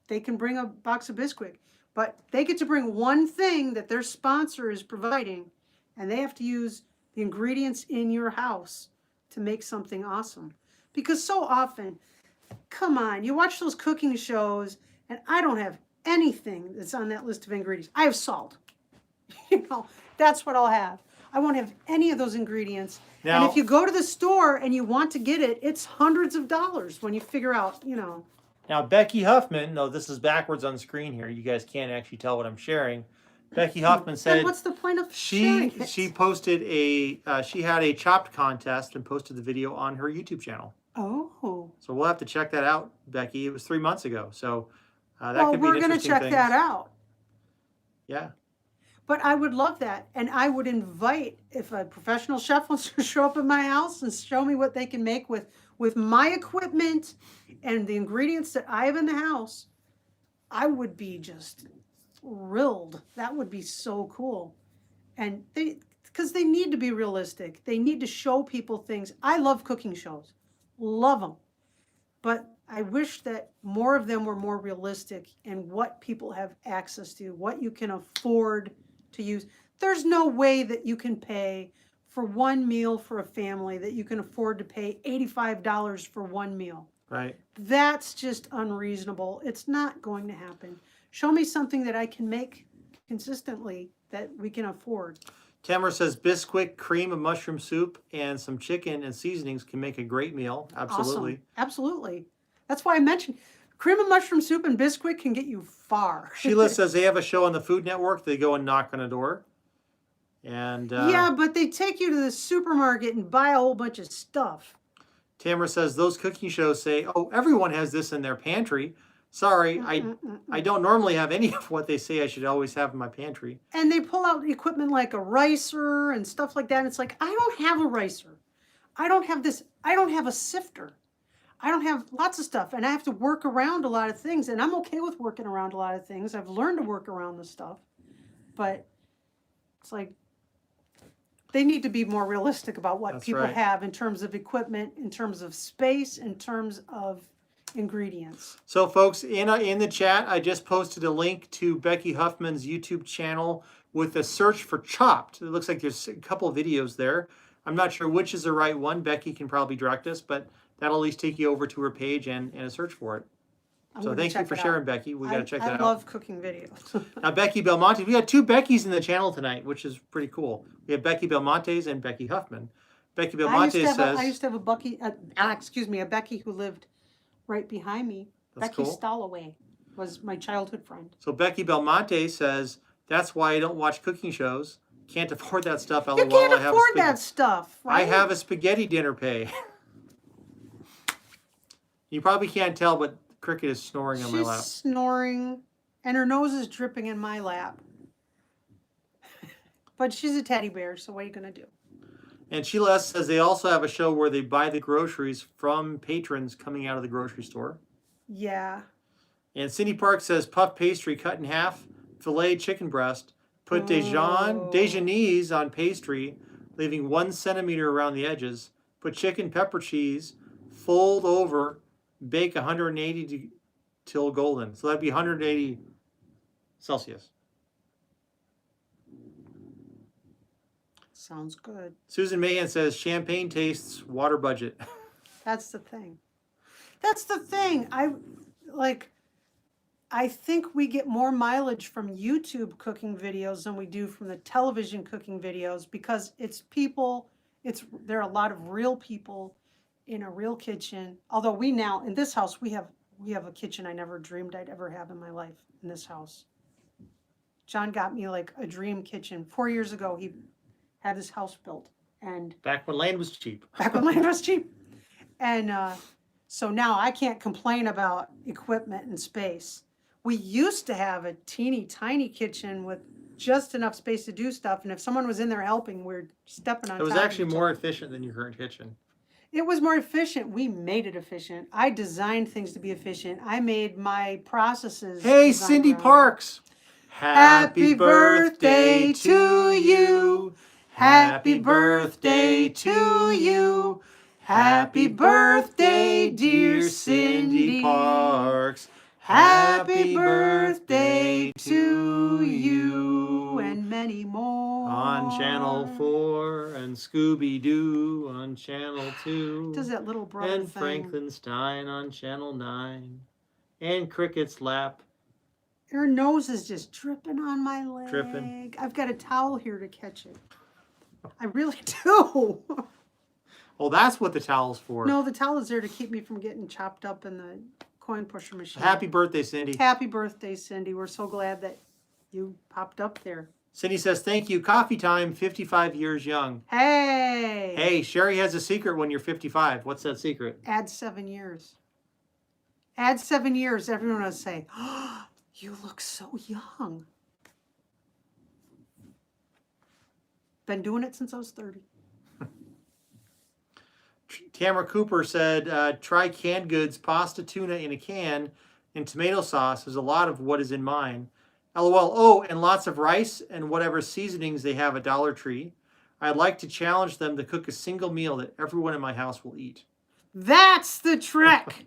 they can bring a box of Bisquick. But they get to bring one thing that their sponsor is providing, and they have to use the ingredients in your house to make something awesome. Because so often, come on, you watch those cooking shows, and I don't have anything that's on that list of ingredients. I have salt. You know, that's what I'll have. I won't have any of those ingredients. Now, and if you go to the store and you want to get it, it's hundreds of dollars when you figure out, you know. Now, Becky Huffman, no, this is backwards on screen here. You guys can't actually tell what I'm sharing. Becky Huffman said, And what's the point of sharing it? she posted she had a chopped contest and posted the video on her YouTube channel. Oh. So we'll have to check that out, Becky. It was 3 months ago. So that Well, could be we're an going to interesting check thing. that out. Yeah. But I would love that. And I would invite, if a professional chef wants to show up at my house and show me what they can make with my equipment and the ingredients that I have in the house, I would be just thrilled. That would be so cool. And because they need to be realistic. They need to show people things. I love cooking shows. Love them. But I wish that more of them were more realistic in what people have access to, what you can afford to use. There's no way that you can pay for one meal for a family that you can afford to pay $85 for one meal. Right. That's just unreasonable. It's not going to happen. Show me something that I can make consistently that we can afford. Tamara says Bisquick, cream of mushroom soup, and some chicken and seasonings can make a great meal. Absolutely. Awesome. Absolutely. That's why I mentioned cream of mushroom soup and Bisquick can get you far. Sheila says they have a show on the Food Network. They go and knock on a door. And yeah, but they take you to the supermarket and buy a whole bunch of stuff. Tamara says those cooking shows say, oh, everyone has this in their pantry. Sorry, I don't normally have any of what they say I should always have in my pantry. And they pull out equipment like a ricer and stuff like that. And it's like, I don't have a ricer. I don't have this. I don't have a sifter. I don't have lots of stuff. And I have to work around a lot of things. And I'm okay with working around a lot of things. I've learned to work around this stuff. But it's like, They need to be more realistic about what That's people right. have in terms of equipment, in terms of space, in terms of ingredients. So, folks, in the chat, I just posted a link to Becky Huffman's YouTube channel with a search for Chopped. It looks like there's a couple of videos there. I'm not sure which is the right one. Becky can probably direct us, but that'll at least take you over to her page and a search for it. So thank you for sharing, Becky. We got to check that out. I love cooking videos. Now, Becky Belmonte, we got two Beckys in the channel tonight, which is pretty cool. We have Becky Belmontes and Becky Huffman. Becky Belmonte says... I used to have a Becky who lived right behind me. That's Becky cool. Stalloway was my childhood friend. So Becky Belmonte says, that's why I don't watch cooking shows. Can't afford that stuff. LOL. You can't afford that stuff, right? I have a spaghetti dinner pay. You probably can't tell, but Cricket is snoring on my lap. She's snoring, and her nose is dripping in my lap. But she's a teddy bear, so what are you going to do? And Sheila S. says they also have a show where they buy the groceries from patrons coming out of the grocery store. Yeah. And Cindy Park says puff pastry cut in half, filet chicken breast, put Dijonese on pastry, leaving 1 centimeter around the edges, put chicken pepper cheese, fold over, bake 180 till golden. So that'd be 180 Celsius. Sounds good. Susan Mahan says champagne tastes water budget. That's the thing. That's the thing. I think we get more mileage from YouTube cooking videos than we do from the television cooking videos because it's people, there are a lot of real people in a real kitchen. Although we now, in this house, we have a kitchen I never dreamed I'd ever have in my life in this house. John got me like a dream kitchen. 4 years ago, he had his house built. And back when land was cheap. Back when land was cheap. And so now I can't complain about equipment and space. We used to have a teeny tiny kitchen with just enough space to do stuff. And if someone was in there helping, we're stepping on top. It was actually more efficient than your current kitchen. It was more efficient. We made it efficient. I designed things to be efficient. I made my processes. Hey, Cindy Parks. Happy birthday to you. Happy birthday to you. Happy birthday, dear Cindy Parks. Happy birthday to you and many more. On Channel 4 and Scooby-Doo on Channel 2. Does that little brother and thing. Frankenstein on Channel 9. And Cricket's lap. Her nose is just dripping on my leg. Dripping. I've got a towel here to catch it. I really do. Oh, that's what the towel's for. No, the towel is there to keep me from getting chopped up in the coin pusher machine. Happy birthday, Cindy. Happy birthday, Cindy. We're so glad that you popped up there. Cindy says, thank you. Coffee time, 55 years young. Hey. Hey, Sherry has a secret when you're 55. What's that secret? Add 7 years. Add 7 years. Everyone will say, oh, you look so young. Been doing it since I was 30. Tamara Cooper said, try canned goods, pasta, tuna in a can, and tomato sauce is a lot of what is in mine. LOL. Oh, and lots of rice and whatever seasonings they have at Dollar Tree. I'd like to challenge them to cook a single meal that everyone in my house will eat. That's the trick.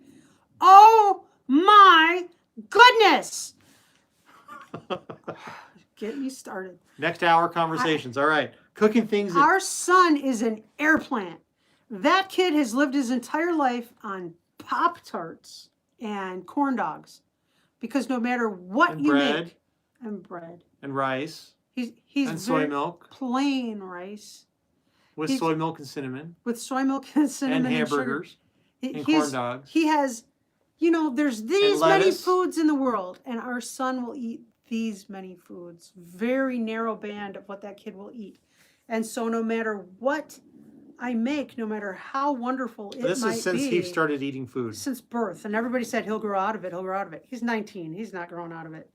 Oh my goodness. Get me started. Next hour conversations. All right. Cooking things. Our son is an air plant. That kid has lived his entire life on Pop-Tarts and corn dogs. Because no matter what and you bread, make, and bread. And rice. He's and soy milk. Plain rice. With soy milk and cinnamon. With soy milk and cinnamon. And hamburgers. And corn dogs. He has, there's these many foods in the world. And our son will eat these many foods. Very narrow band of what that kid will eat. And so no matter what I make, no matter how wonderful it might be. This is since he started eating food. Since birth. And everybody said he'll grow out of it. He'll grow out of it. He's 19. He's not growing out of it.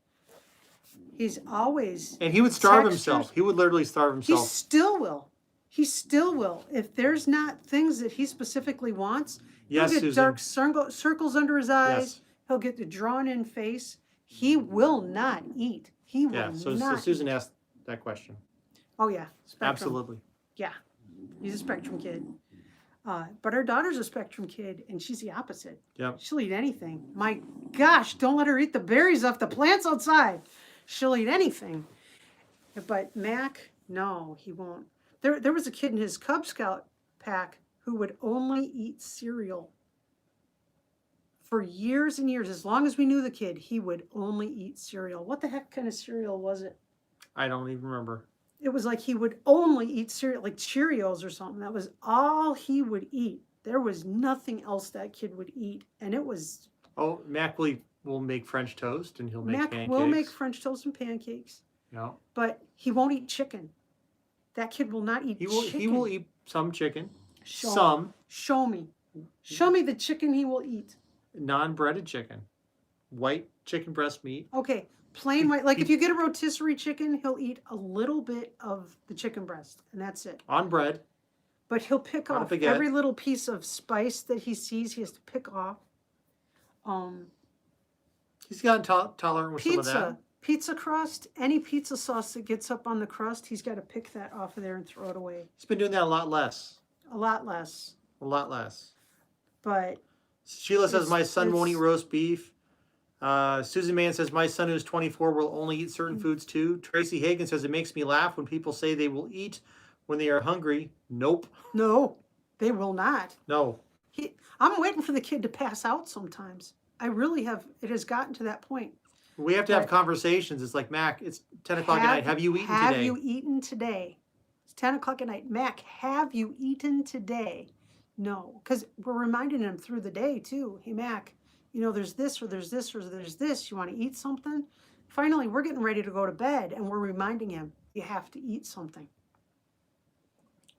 He's always. And he would starve himself. He would literally starve himself. He still will. He still will. If there's not things that he specifically wants, yes, he'll get Susan. dark circles under his eyes. Yes. He'll get the drawn-in face. He will not eat. He will not. So Susan asked that question. Oh, yeah. Spectrum. Absolutely. Yeah, he's a spectrum kid. But our daughter's a spectrum kid, and she's the opposite. Yep. She'll eat anything. My gosh, don't let her eat the berries off the plants outside. She'll eat anything. But Mac, no, he won't. There was a kid in his Cub Scout pack who would only eat cereal. For years and years, as long as we knew the kid, he would only eat cereal. What the heck kind of cereal was it? I don't even remember. It was like he would only eat cereal, like Cheerios or something. That was all he would eat. There was nothing else that kid would eat. And it was... Oh, Mac will make French toast, and he'll make Mac pancakes. will make French toast and pancakes. Yeah. But he won't eat chicken. That kid will not eat chicken. He will eat some chicken. Show me. Show me the chicken he will eat. Non-breaded chicken. White chicken breast meat. Okay, plain white. Like if you get a rotisserie chicken, he'll eat a little bit of the chicken breast, and that's it. On bread. But he'll pick off every little piece of spice that he sees. He has to pick off. He's gotten tolerant with some of that. Pizza crust, any pizza sauce that gets up on the crust, he's got to pick that off of there and throw it away. He's been doing that a lot less. A lot less. A lot less. But Sheila says my son won't eat roast beef. Susan Mann says my son who's 24 will only eat certain foods too. Tracy Hagan says it makes me laugh when people say they will eat when they are hungry. Nope. No, they will not. No. I'm waiting for the kid to pass out sometimes. I really have. It has gotten to that point. We have to have conversations. It's like, Mac, it's 10 o'clock at night. Have you eaten today? Have you eaten today? It's 10 o'clock at night. Mac, have you eaten today? No, because we're reminding him through the day too. Hey, Mac, you know, there's this or there's this or there's this. You want to eat something? Finally, we're getting ready to go to bed, and we're reminding him, you have to eat something.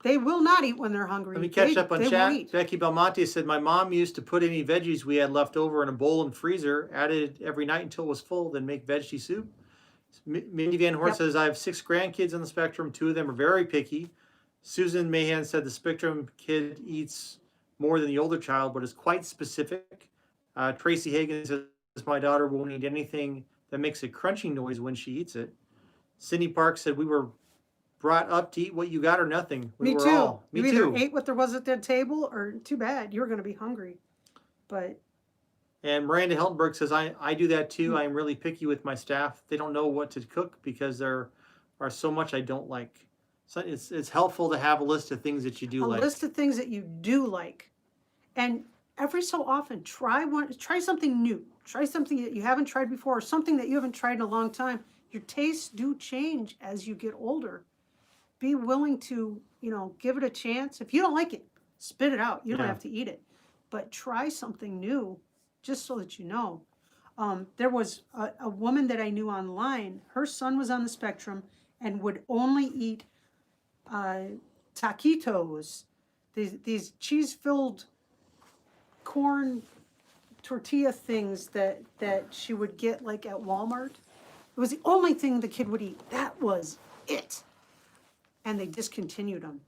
They will not eat when they're hungry. Let me catch up on chat. Becky Belmonte said, my mom used to put any veggies we had left over in a bowl and freezer, added every night until it was full, then make veggie soup. Mindy Van Horn says, I have 6 grandkids on the spectrum. 2 of them are very picky. Susan Mahan said the spectrum kid eats more than the older child, but is quite specific. Tracy Hagan says, my daughter won't eat anything that makes a crunching noise when she eats it. Cindy Park said, we were brought up to eat what you got or nothing. Me too. You either ate what there was at that table, or too bad, you were going to be hungry. But. And Miranda Heltenberg says, I do that too. I'm really picky with my staff. They don't know what to cook because there are so much I don't like. So it's helpful to have a list of things that you do like. A list of things that you do like. And every so often, try something new. Try something that you haven't tried before, or something that you haven't tried in a long time. Your tastes do change as you get older. Be willing to, give it a chance. If you don't like it, spit it out. You don't have to eat it. But try something new, just so that you know. There was a woman that I knew online. Her son was on the spectrum and would only eat taquitos, these cheese-filled corn tortilla things that she would get like at Walmart. It was the only thing the kid would eat. That was it. And they discontinued them.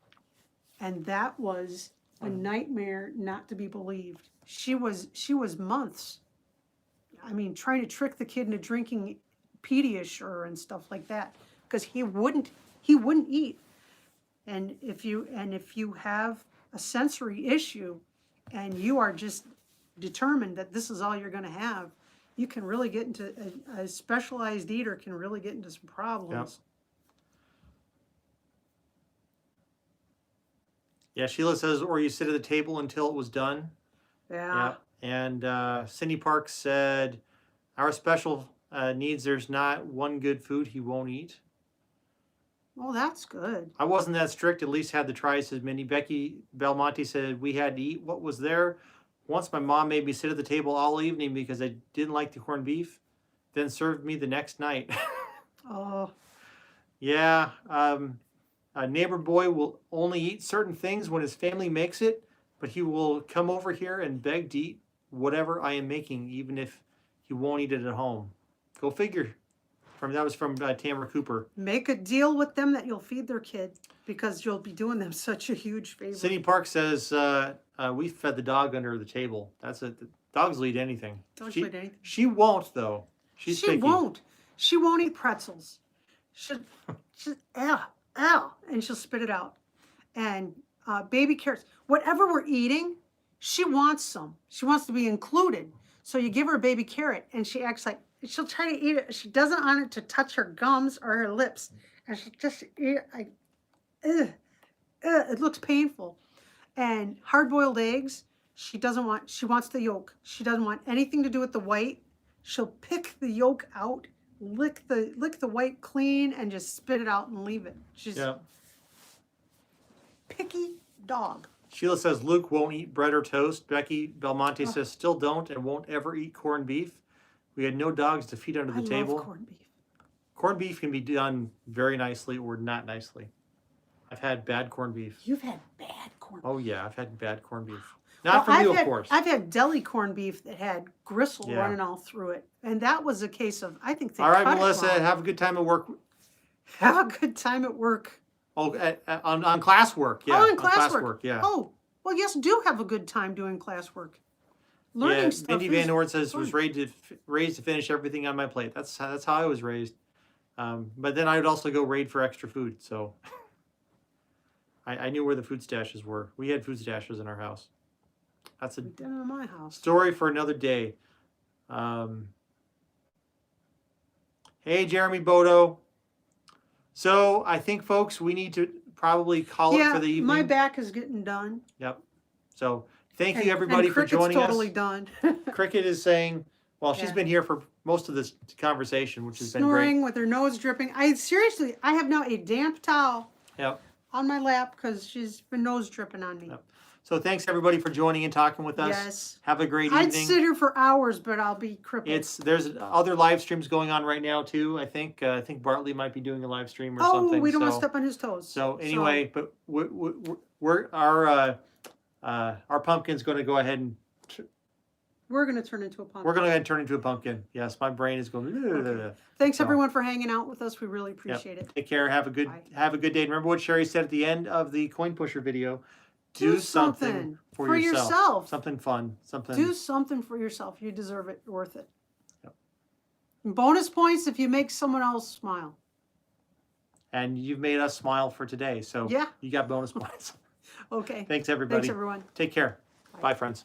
And that was a nightmare not to be believed. She was months. I mean, trying to trick the kid into drinking Pediasure and stuff like that, because he wouldn't eat. And if you have a sensory issue and you are just determined that this is all you're going to have, you can really get into a specialized eater can really get into some problems. Yep. Yeah, Sheila says, or you sit at the table until it was done. Yeah. And Cindy Parks said, our special needs, there's not one good food he won't eat. Well, that's good. I wasn't that strict, at least had to try, says Minnie. Becky Belmonte said, we had to eat what was there. Once my mom made me sit at the table all evening because I didn't like the corned beef, then served me the next night. Oh. Yeah. A neighbor boy will only eat certain things when his family makes it, but he will come over here and beg to eat whatever I am making, even if he won't eat it at home. Go figure. That was from Tamara Cooper. Make a deal with them that you'll feed their kid, because you'll be doing them such a huge favor. Cindy Park says, we fed the dog under the table. That's it. The dogs will eat anything. Dogs will eat anything. She won't, though. She won't. She won't eat pretzels. Ow, and she'll spit it out. and baby carrots. Whatever we're eating, she wants some. She wants to be included. So you give her a baby carrot, and she acts like she'll try to eat it. She doesn't want it to touch her gums or her lips, and she'll just eat it like, ugh, ugh, it looks painful. And hard-boiled eggs, she doesn't want. She wants the yolk. She doesn't want anything to do with the white. She'll pick the yolk out, lick the white clean, and just spit it out and leave it. She's picky dog. Sheila says Luke won't eat bread or toast. Becky Belmonte says still don't and won't ever eat corned beef. We had no dogs to feed under the table. Love corned beef. Corned beef can be done very nicely or not nicely. I've had bad corned beef. You've had bad corned beef. Oh yeah, I've had bad corned beef. Not from you, of course. I've had deli corned beef that had gristle running all through it, and that was a case of I think they. All right, cut Melissa, it wrong. have a good time at work. Have a good time at work. Oh, on classwork, yeah. Oh, on classwork, yeah. Oh, well, yes, do have a good time doing classwork. Learning stuff. Mindy Van is Orden says fun. was raised to finish everything on my plate. That's how I was raised. But then I would also go raid for extra food. So I knew where the food stashes were. We had food stashes in our house. That's a Dinner in my house. story for another day. Hey, Jeremy Bodo. So I think, folks, we need to probably call it for the evening. My back is getting done. Yep. So thank you, everybody, for joining totally us. done. Cricket is saying, well, she's Yeah. been here for most of this conversation, which has been Snoring great. with her nose dripping. I have now a damp towel Yep. on my lap because she's been nose dripping on me. Yep. So thanks, everybody, for joining and talking with us. Yes. Have a great I'd evening. sit here for hours, but I'll be crippled. There's other live streams going on right now too. I think Bartley might be doing a live stream or something. We don't want to step on his toes. So anyway, but we're our pumpkin's going to go ahead and we're going to turn into a pumpkin. we're going to go ahead and turn into a pumpkin. Yes, my brain is going. Okay. Thanks So- everyone for hanging out with us. We really appreciate it. Take care. Have a good day. And remember what Sherry said at the end of the coin pusher video. Do something something for yourself. yourself. Something fun. Something. Do something for yourself. You deserve it. You're worth it. Yep. And bonus points if you make someone else smile. And you've made us smile for today. So Yeah. you got bonus points. Okay. Thanks, everybody. Thanks, everyone. Take care. Bye, friends.